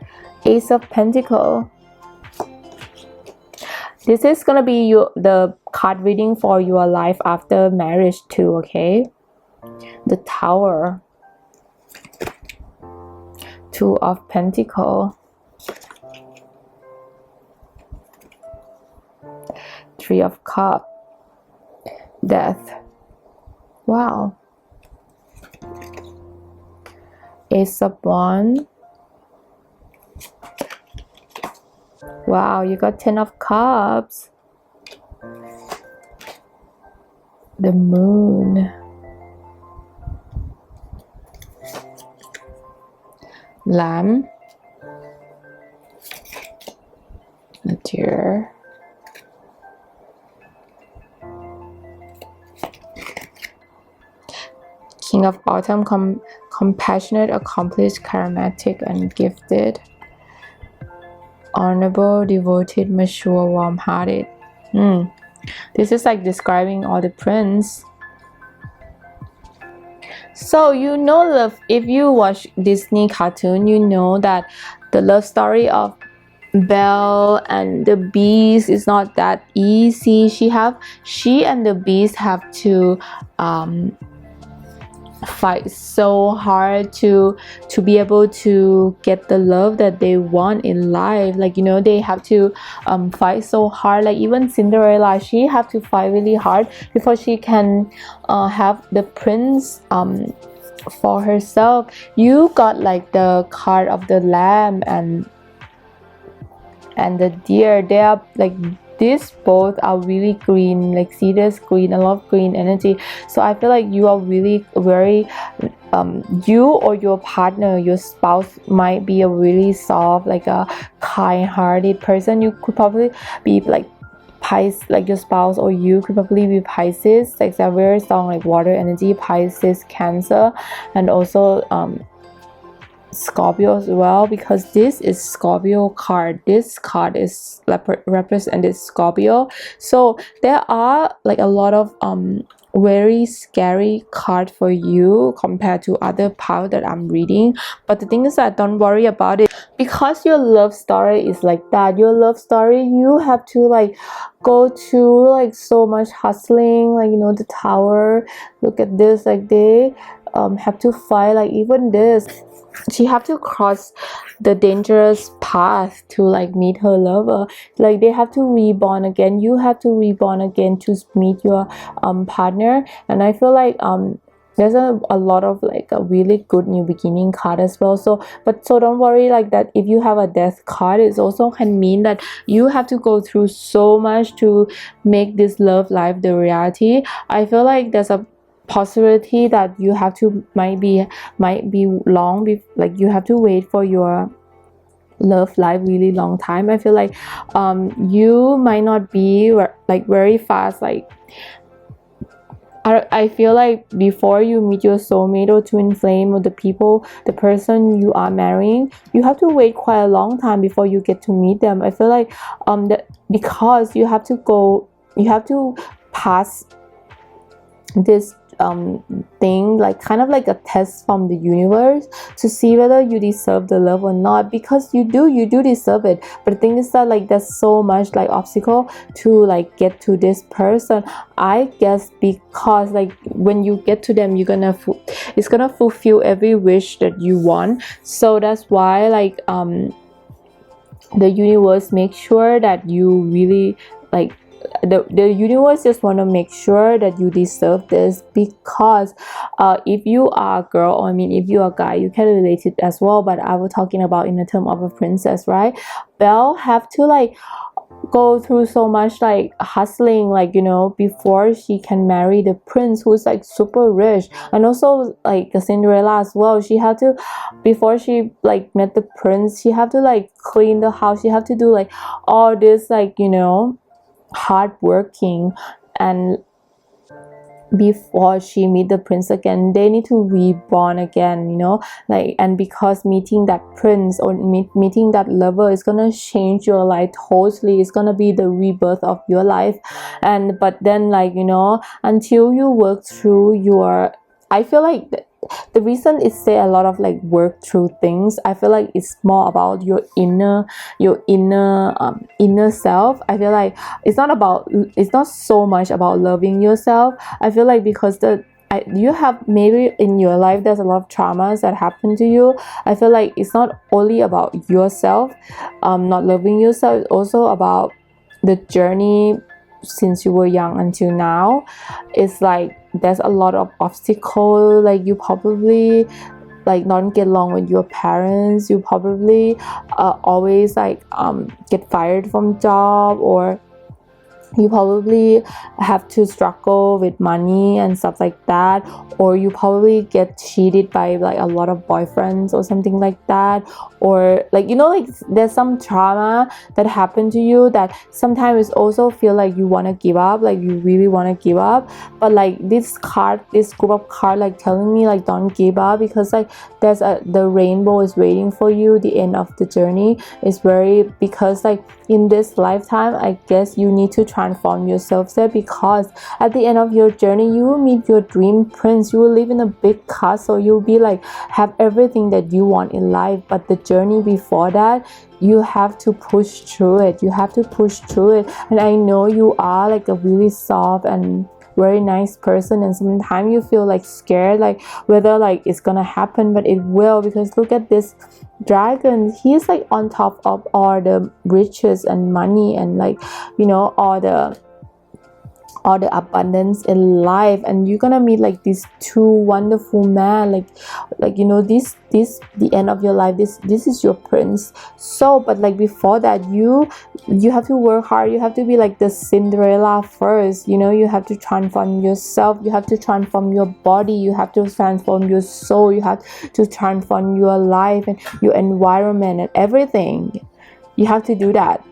Ace of Pentacles. This is gonna be the card reading for your life after marriage too, okay? The Tower. Two of Pentacles. Three of Cups. Death. Wow. Ace of Wands. Wow, you got 10 of Cups. The Moon. Lamb. The Deer. King of Autumn, compassionate, accomplished, charismatic, and gifted. Honorable, devoted, mature, warm-hearted. This is like describing all the prince. So you know, love, if you watch Disney cartoon, you know that the love story of Belle and the Beast is not that easy. She and the Beast have to fight so hard to be able to get the love that they want in life. Like, you know, they have to fight so hard. Like even Cinderella, she have to fight really hard before she can have the prince for herself. You got like the card of the lamb and the deer. They are like, these both are really green, like serious green, a lot of green energy. So I feel like you are really very you or your partner, your spouse might be a really soft, like a kind-hearted person. You could probably be like Pisces, like your spouse or you could probably be Pisces, like they're very strong, like water energy, Pisces, Cancer, and also Scorpio as well, because this is Scorpio card. This card is represented Scorpio. So there are like a lot of very scary card for you compared to other part that I'm reading. But the thing is that don't worry about it, because your love story is like that. Your love story, you have to like go through like so much hustling, like, you know, the Tower. Look at this, like they have to fight, like even this, she have to cross the dangerous path to like meet her lover. Like they have to reborn again. You have to reborn again to meet your partner. And I feel like there's a lot of like a really good new beginning card as well. So don't worry like that. If you have a death card, it also can mean that you have to go through so much to make this love life the reality. I feel like there's a possibility that you have to might be long, like you have to wait for your love life really long time. I feel like you might not be like very fast, like I feel like before you meet your soulmate or twin flame or the person you are marrying, you have to wait quite a long time before you get to meet them. I feel like that because you have to pass this thing, like kind of like a test from the universe to see whether you deserve the love or not, because you do deserve it. But the thing is that like there's so much like obstacle to like get to this person, I guess, because like when you get to them, it's gonna fulfill every wish that you want. So that's why like the universe makes sure that you really like the universe just want to make sure that you deserve this, because if you are a girl, or I mean if you are a guy, you can relate it as well, but I was talking about in the term of a princess, right? Belle have to like go through so much like hustling, like you know, before she can marry the prince who's like super rich. And also like Cinderella as well, she had to, before she like met the prince, she had to like clean the house, she had to do like all this like, you know, hard working. And before she meet the prince again, they need to reborn again, you know, like. And because meeting that prince or meeting that lover is gonna change your life totally, it's gonna be the rebirth of your life. And but then like, you know, until you work through your, I feel like the reason is say a lot of like work through things, I feel like it's more about your inner self. I feel like it's not so much about loving yourself. I feel like because you have, maybe in your life there's a lot of traumas that happen to you. I feel like it's not only about yourself not loving yourself, it's also about the journey since you were young until now. It's like there's a lot of obstacle, like you probably like not get along with your parents, you probably always like get fired from job, or you probably have to struggle with money and stuff like that, or you probably get cheated by like a lot of boyfriends or something like that, or like, you know, like there's some trauma that happened to you that sometimes also feel like you want to give up, like you really want to give up. But like this group of card like telling me like don't give up, because like the rainbow is waiting for you, the end of the journey is very, because like in this lifetime I guess you need to transform yourself there, because at the end of your journey you will meet your dream prince, you will live in a big castle, you'll be like have everything that you want in life. But the journey before that, you have to push through it, and I know you are like a really soft and very nice person, and sometimes you feel like scared, like whether like it's gonna happen, but it will, because look at this dragon, he's like on top of all the riches and money and like, you know, all the abundance in life. And you're gonna meet like these two wonderful men, like you know, this the end of your life, this is your prince. So but like before that, you have to work hard, you have to be like the Cinderella first, you know, you have to transform yourself, you have to transform your body, you have to transform your soul, you have to transform your life and your environment and everything. You have to do that,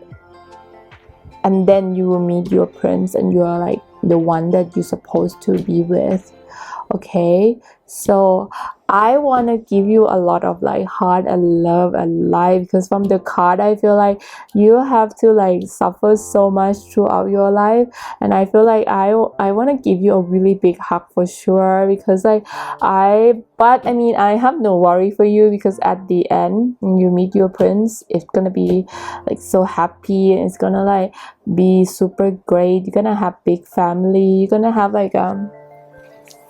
and then you will meet your prince, and you are like the one that you're supposed to be with. Okay, so I want to give you a lot of like heart and love and life, because from the card I feel like you have to like suffer so much throughout your life, and I feel like I want to give you a really big hug for sure, because like but I mean I have no worry for you, because at the end when you meet your prince, it's gonna be like so happy, and it's gonna like be super great. You're gonna have big family, you're gonna have like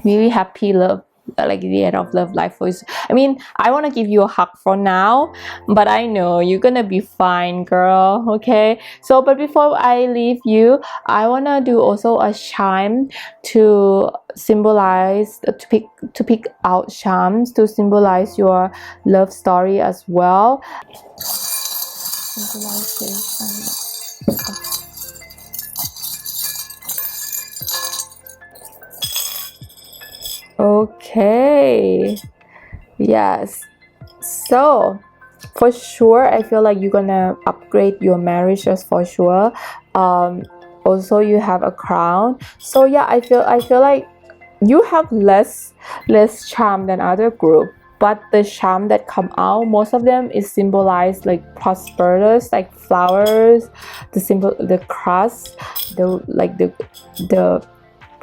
really happy love, like the end of love life for you. I mean, I want to give you a hug for now, but I know you're gonna be fine, girl. Okay, so but before I leave you, I want to do also a chime to symbolize, to pick out charms to symbolize your love story as well. Symbolize this. Okay, yes, so for sure I feel like you're gonna upgrade your marriage, just for sure. Also you have a crown, so yeah, I feel like you have less charm than other group, but the charm that come out, most of them is symbolized like prosperous, like flowers, the crust, the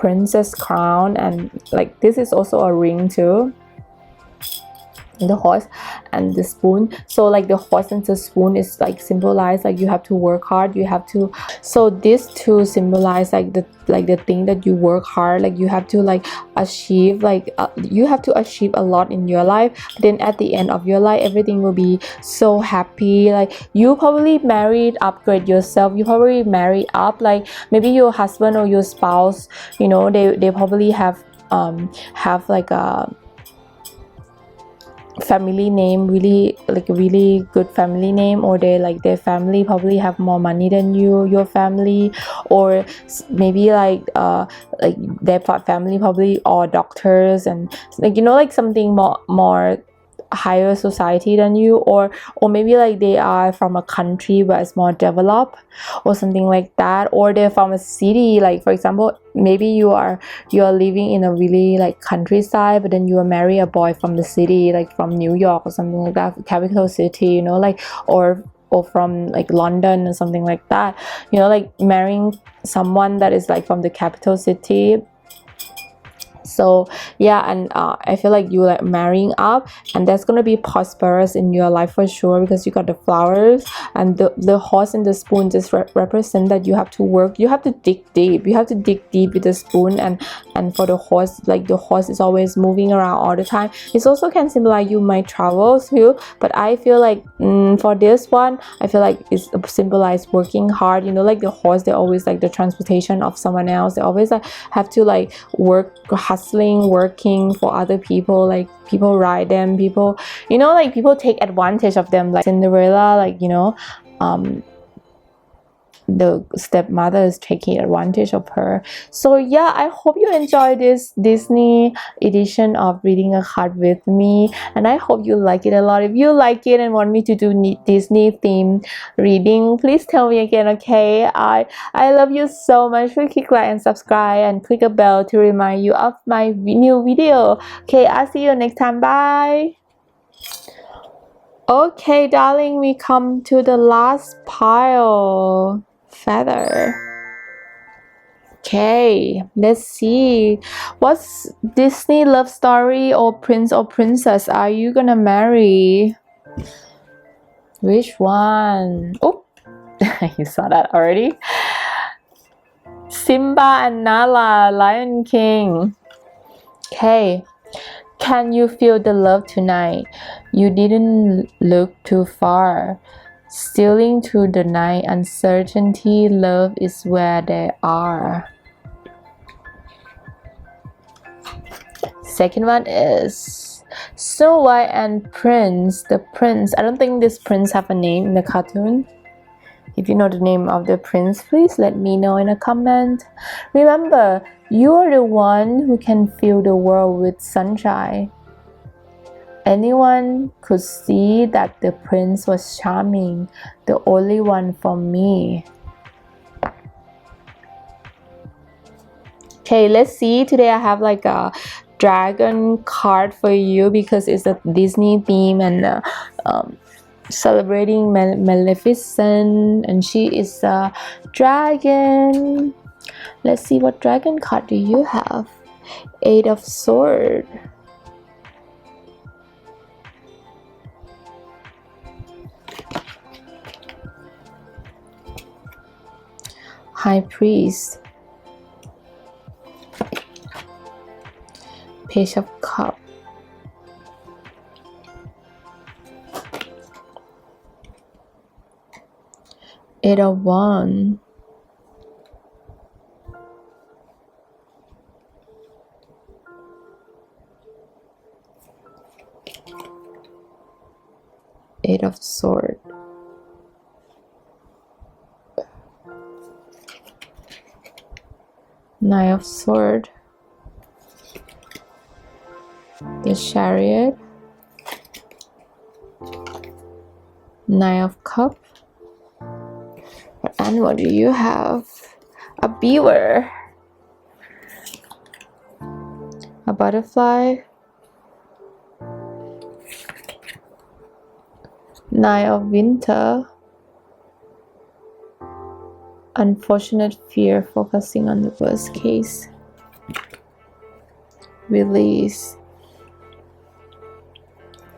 princess crown, and like this is also a ring too, the horse and the spoon. So like the horse and the spoon is like symbolize like you have to work hard, you have to, so these two symbolize like the thing that you work hard, like you have to like achieve, like you have to achieve a lot in your life, but then at the end of your life everything will be so happy. Like you probably married, upgrade yourself, you probably marry up, like maybe your husband or your spouse, you know, they probably have like a family name, really like a really good family name, or they like their family probably have more money than your family, or maybe like their family probably are doctors, and like, you know, like something more higher society than you, or maybe like they are from a country where it's more developed or something like that, or they're from a city, like for example maybe you are living in a really like countryside, but then you are marry a boy from the city, like from New York or something like that, capital city, you know, like or from like London or something like that, you know, like marrying someone that is like from the capital city. So yeah, and I feel like you like marrying up, and that's gonna be prosperous in your life for sure, because you got the flowers, and the horse and the spoon just represent that you have to work, you have to dig deep, you have to dig deep with the spoon, and for the horse, like the horse is always moving around all the time. It also can symbolize you might travel too, but I feel like for this one I feel like it's symbolize working hard, you know, like the horse, they always like the transportation of someone else, they always like have to like work, hustling, working for other people, like people ride them, people, you know, like people take advantage of them, like Cinderella, like, you know, the stepmother is taking advantage of her. So yeah, I hope you enjoy this Disney edition of reading a card with me, and I hope you like it a lot. If you like it and want me to do Disney themed reading, please tell me again, okay? I love you so much. Please click like and subscribe, and click a bell to remind you of my new video. Okay, I'll see you next time. Bye. Okay, darling, we come to the last pile. Feather. Okay, let's see. What's Disney love story or prince or princess are you gonna marry? Which one? Oh, you saw that already. Simba and Nala, Lion King. Okay. Can you feel the love tonight? You didn't look too far. Stealing through the night, uncertainty, love is where they are. Second one is Snow White and Prince. The prince, I don't think this prince have a name in the cartoon. If you know the name of the prince, please let me know in a comment. Remember, you are the one who can fill the world with sunshine. Anyone could see that the prince was charming, the only one for me. Okay, let's see. Today I have like a dragon card for you because it's a Disney theme, and celebrating Maleficent, and she is a dragon. Let's see, what dragon card do you have? Eight of Swords. High Priest. Page of Cups. Eight of Wands. Eight of Swords. Nine of Swords. The Chariot. Nine of Cups. What animal do you have? A beaver. A butterfly. Nine of Winter. Unfortunate fear, focusing on the worst case. release.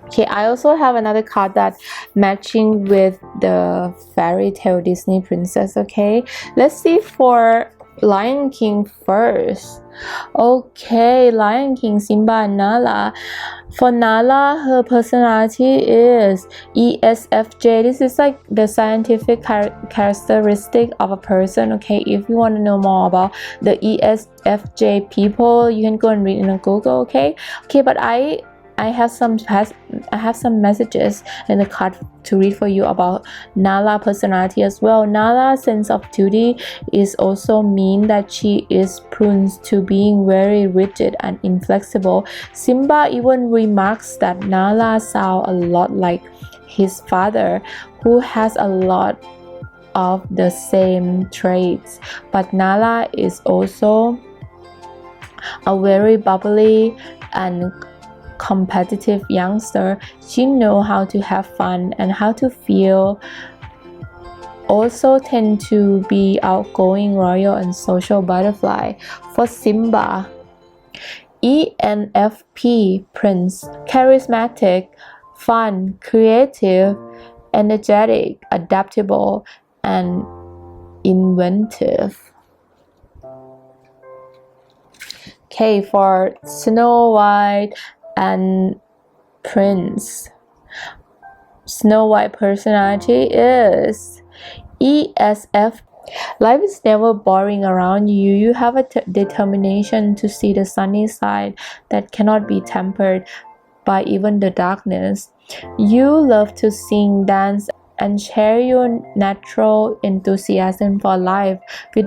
Okay, I also have another card that matching with the fairy tale Disney princess. Okay, let's see for Lion King first. Okay, Lion King, Simba and Nala. For Nala, her personality is ESFJ. This is like the scientific characteristic of a person. Okay, if you want to know more about the ESFJ people, you can go and read in a Google. Okay, but I have some messages in the card to read for you about Nala personality as well. Nala's sense of duty is also mean that she is prone to being very rigid and inflexible. Simba even remarks that Nala sounds a lot like his father, who has a lot of the same traits. But Nala is also a very bubbly and competitive youngster. She knows how to have fun and how to feel. Also tend to be outgoing, royal, and social butterfly. For Simba, ENFP Prince, charismatic, fun, creative, energetic, adaptable, and inventive. Okay, for Snow White and Prince. Snow White personality is ESF. Life is never boring around you. You have a determination to see the sunny side that cannot be tempered by even the darkness. You love to sing, dance, and share your natural enthusiasm for life with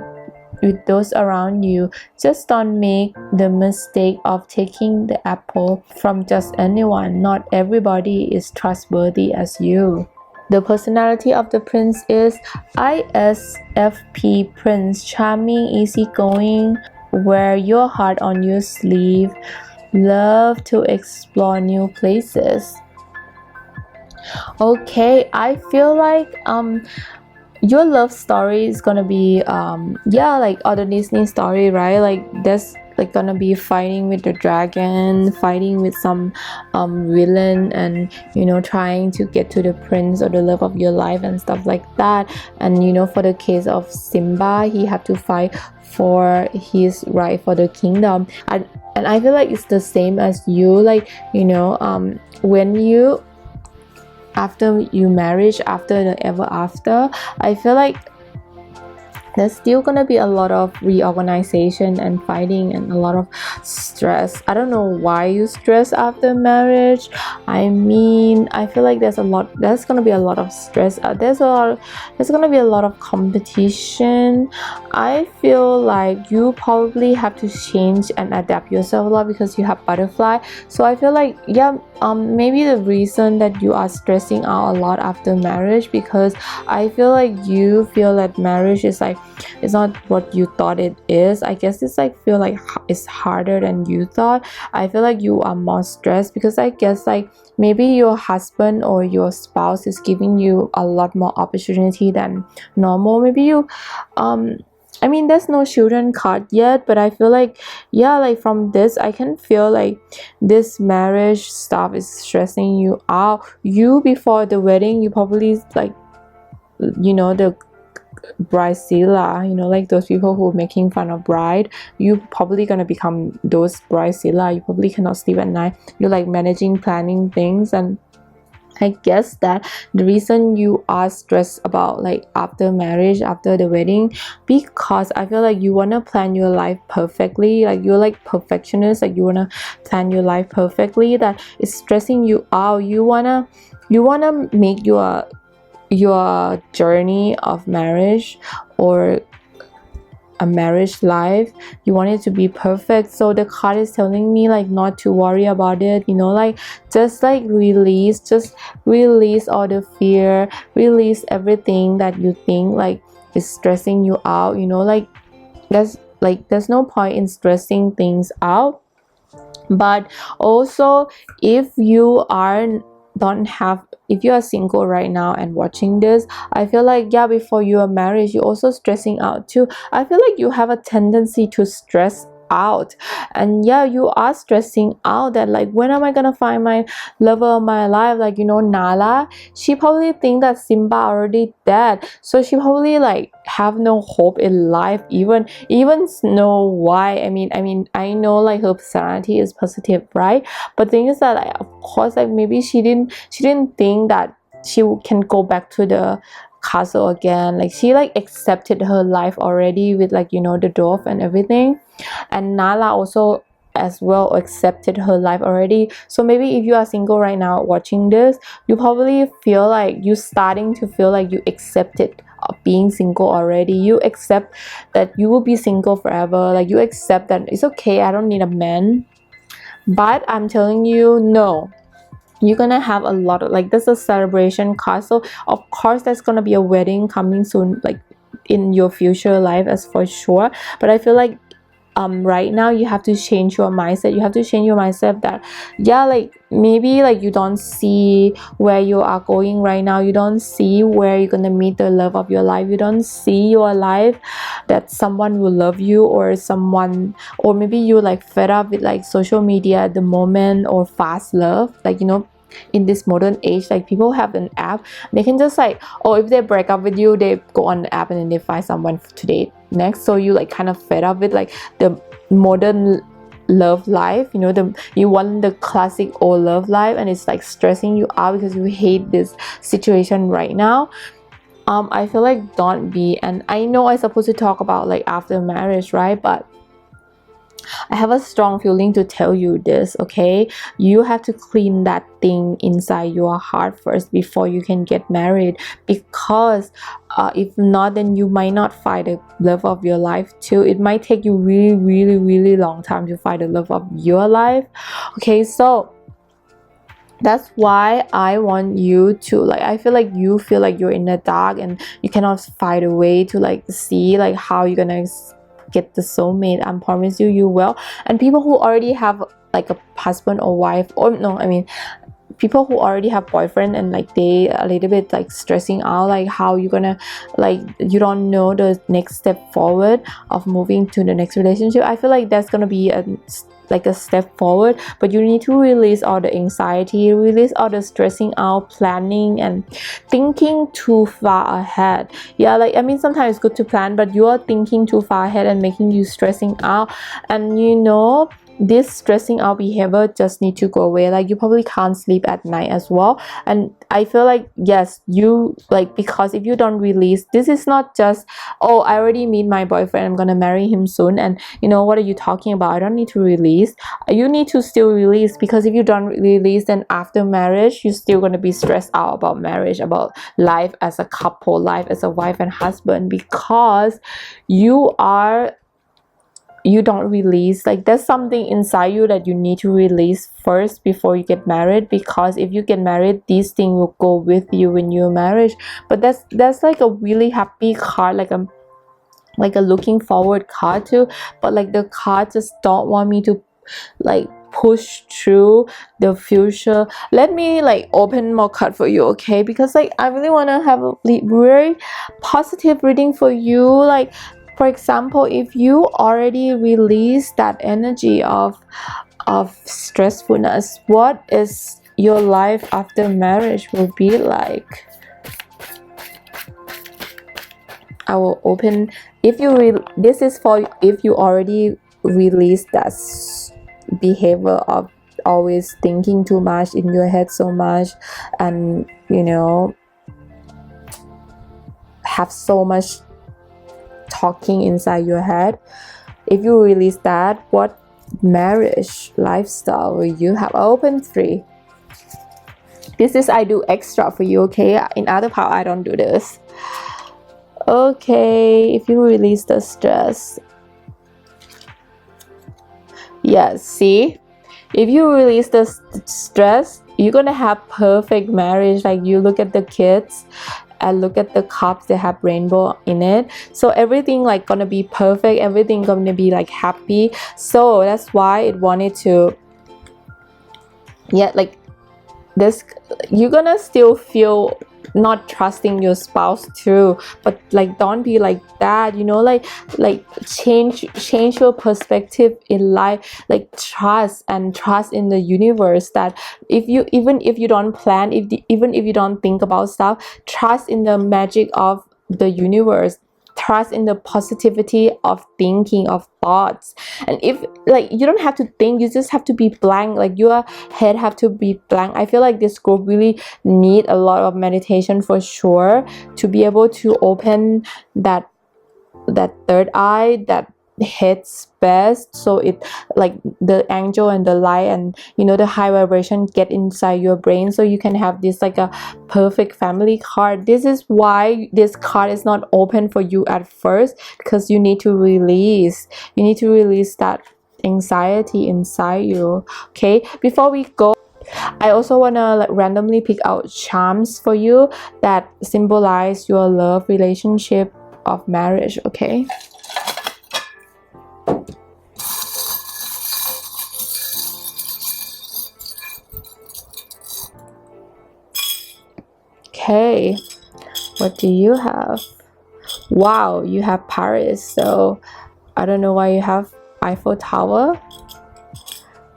those around you. Just don't make the mistake of taking the apple from just anyone. Not everybody is trustworthy as you. The personality of the prince is ISFP Prince, charming, easygoing, wear your heart on your sleeve, love to explore new places. Okay, I feel like your love story is gonna be like other Disney story, right? Like there's like gonna be fighting with the dragon, fighting with some villain, and trying to get to the prince or the love of your life and stuff like that. And for the case of Simba, he had to fight for his right for the kingdom. And I feel like it's the same as you, like when you after you marriage, after the ever after, I feel like there's still gonna be a lot of reorganization and fighting and a lot of stress. I don't know why you stress after marriage. I mean, I feel like there's gonna be a lot of stress. There's gonna be a lot of competition. I feel like you probably have to change and adapt yourself a lot because you have butterfly. So I feel like maybe the reason that you are stressing out a lot after marriage, because I feel like you feel that marriage is like it's not what you thought it is. I guess it's like feel like it's harder than you thought. I feel like you are more stressed because I guess like maybe your husband or your spouse is giving you a lot more opportunity than normal. Maybe you I mean, there's no children card yet, but I feel like like from this I can feel like this marriage stuff is stressing you out. You before the wedding, you probably like the bridezilla, like those people who are making fun of bride. You probably gonna become those bridezilla. You probably cannot sleep at night. You're like managing, planning things. And I guess that the reason you are stressed about like after marriage, after the wedding, because I feel like you want to plan your life perfectly. Like you're like perfectionist, like you want to plan your life perfectly. That is stressing you out. You wanna make your journey of marriage or a marriage life, you want it to be perfect. So the card is telling me like not to worry about it, like just like release all the fear, release everything that you think like is stressing you out. Like there's no point in stressing things out. But also if you are single right now and watching this, I feel like before you are married, you're also stressing out too. I feel like you have a tendency to stress out. And yeah, you are stressing out that like, when am I gonna find my lover of my life? Like, you know, Nala, she probably think that Simba already dead, so she probably like have no hope in life. Even Snow White, I know like her personality is positive, right? But thing is that like, of course, like maybe she didn't think that she can go back to the castle again. Like she like accepted her life already with like, you know, the dwarf and everything. And Nala also as well accepted her life already. So maybe if you are single right now watching this, you probably feel like you starting to feel like you accepted being single already. You accept that you will be single forever. Like you accept that it's okay, I don't need a man. But I'm telling you, no, you're gonna have a lot of like, this is a celebration card, so of course there's gonna be a wedding coming soon, like in your future life, as for sure. But I feel like right now you have to change your mindset. You have to change your mindset that yeah, like maybe like you don't see where you are going right now, you don't see where you're gonna meet the love of your life, you don't see your life that someone will love you, or someone, or maybe you like fed up with like social media at the moment, or fast love. Like, you know, in this modern age, like people have an app, they can just like, oh, if they break up with you, they go on the app and then they find someone to date next. So you like kind of fed up with like the modern love life, you know, you want the classic old love life, and it's like stressing you out because you hate this situation right now. I feel like don't be. And I know I'm supposed to talk about like after marriage, right? But I have a strong feeling to tell you this, okay? You have to clean that thing inside your heart first before you can get married, because if not, then you might not find the love of your life too. It might take you really long time to find the love of your life, okay? So that's why I want you to like, I feel like you feel like you're in the dark and you cannot find a way to like see like how you're gonna get the soulmate. I promise you, you will. And people who already have like a husband or wife, or no, I mean people who already have boyfriend and like they a little bit like stressing out, like how you gonna, like you don't know the next step forward of moving to the next relationship. I feel like that's gonna be a step forward, but you need to release all the anxiety, release all the stressing out, planning and thinking too far ahead. Yeah, like I mean sometimes it's good to plan, but you are thinking too far ahead and making you stressing out. And you know, this stressing out behavior just need to go away. Like you probably can't sleep at night as well. And I feel like yes, you like, because if you don't release, this is not just, oh, I already meet my boyfriend, I'm gonna marry him soon, and you know, what are you talking about, I don't need to release. You need to still release, because if you don't release, then after marriage you're still gonna be stressed out about marriage, about life as a couple, life as a wife and husband, because you don't release. Like there's something inside you that you need to release first before you get married, because if you get married, these things will go with you when you're married. But that's like a really happy card, like a looking forward card too. But like the card just don't want me to like push through the future. Let me like open more card for you, okay? Because like I really want to have a very positive reading for you. Like for example, if you already release that energy of stressfulness, what is your life after marriage will be like? I will open. If you this is for if you already released that behavior of always thinking too much in your head so much, and you know, have so much talking inside your head. If you release that, what marriage lifestyle will you have? Open 3. This is I do extra for you, okay? In other part I don't do this. Okay, if you release the stress, yes, see, if you release the stress, you're gonna have perfect marriage. Like you look at the kids and look at the cups, they have rainbow in it, so everything like gonna be perfect, everything gonna be like happy. So that's why it wanted to, yeah, like this, you're gonna still feel not trusting your spouse too, but like don't be like that, you know, like change your perspective in life, like trust in the universe, that even if you don't plan, even if you don't think about stuff, trust in the magic of the universe, trust in the positivity of thinking, of thoughts. And if like you don't have to think, you just have to be blank, like your head have to be blank. I feel like this group really need a lot of meditation for sure, to be able to open that third eye that hits best, so it like the angel and the light and you know the high vibration get inside your brain, so you can have this like a perfect family card. This is why this card is not open for you at first, because you need to release that anxiety inside you. Okay, before we go, I also want to like randomly pick out charms for you that symbolize your love, relationship, of marriage. Okay, okay, what do you have? Wow, you have Paris, so I don't know why you have Eiffel Tower.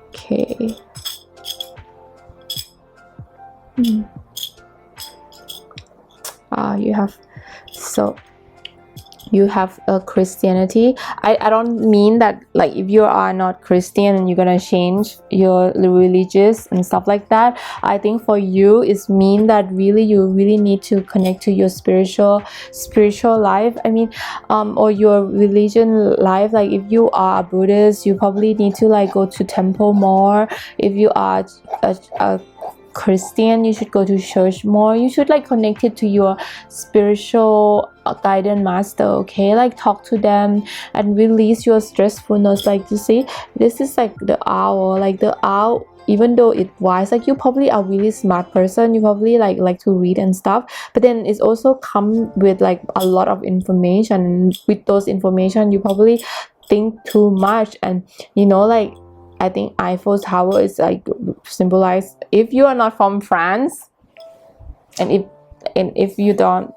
Okay. You have, so you have a Christianity. I don't mean that like if you are not Christian and you're gonna change your religious and stuff like that. I think for you it's mean that really you really need to connect to your spiritual life, I mean, or your religion life. Like if you are a Buddhist, you probably need to like go to temple more. If you are a Christian, you should go to church more. You should like connect it to your spiritual guidance master. Okay, like talk to them and release your stressfulness. Like you see, this is like the owl, like the owl, even though it wise, like you probably are really smart person, you probably like to read and stuff, but then it's also come with like a lot of information, and with those information you probably think too much. And you know, like I think Eiffel Tower is like symbolized, if you are not from France, and if you don't,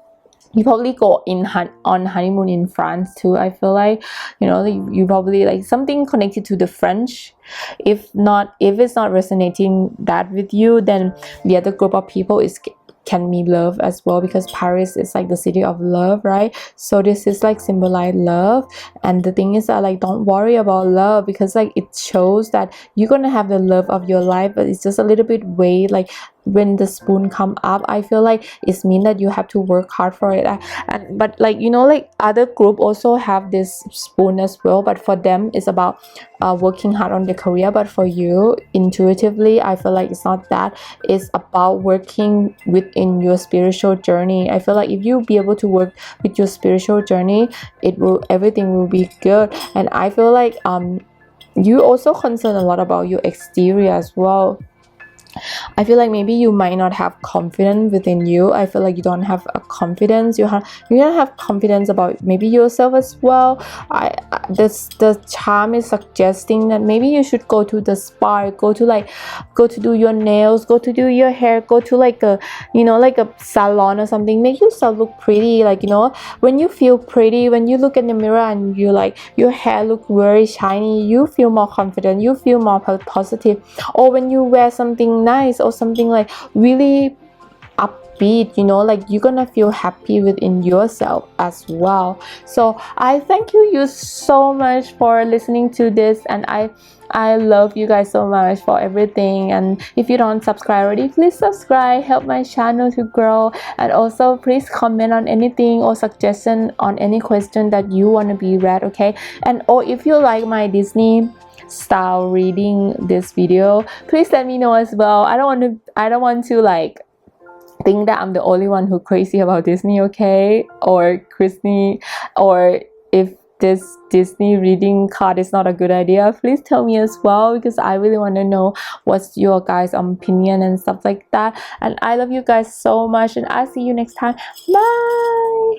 you probably go on honeymoon in France too. I feel like, you know, you probably like something connected to the French. If it's not resonating that with you, then the other group of people can be love as well, because Paris is like the city of love, right? So this is like symbolize love. And the thing is that like don't worry about love, because like it shows that you're gonna have the love of your life, but it's just a little bit way like when the spoon come up. I feel like it's mean that you have to work hard for it. But like, you know, like other group also have this spoon as well, but for them it's about working hard on their career. But for you, intuitively, I feel like it's not that. It's about working within your spiritual journey. I feel like if you be able to work with your spiritual journey, everything will be good. And I feel like you also concern a lot about your exterior as well. I feel like maybe you might not have confidence within you. I feel like you don't have a confidence. You don't have confidence about maybe yourself as well. The charm is suggesting that maybe you should go to the spa, go to do your nails, go to do your hair, go to like a, you know, like a salon or something. Make yourself look pretty. Like, you know, when you feel pretty, when you look in the mirror and you like your hair look very shiny, you feel more confident, you feel more positive. Or when you wear something nice or something like really upbeat, you know, like you're gonna feel happy within yourself as well. So I thank you so much for listening to this, and I love you guys so much for everything. And if you don't subscribe already, please subscribe, help my channel to grow. And also please comment on anything or suggestion on any question that you want to be read, okay? And or if you like my Disney style reading this video, please let me know as well. I don't want to like think that I'm the only one who crazy about Disney, okay? Or Disney, or if this Disney reading card is not a good idea, please tell me as well, because I really want to know what's your guys' opinion and stuff like that. And I love you guys so much, and I'll see you next time. Bye.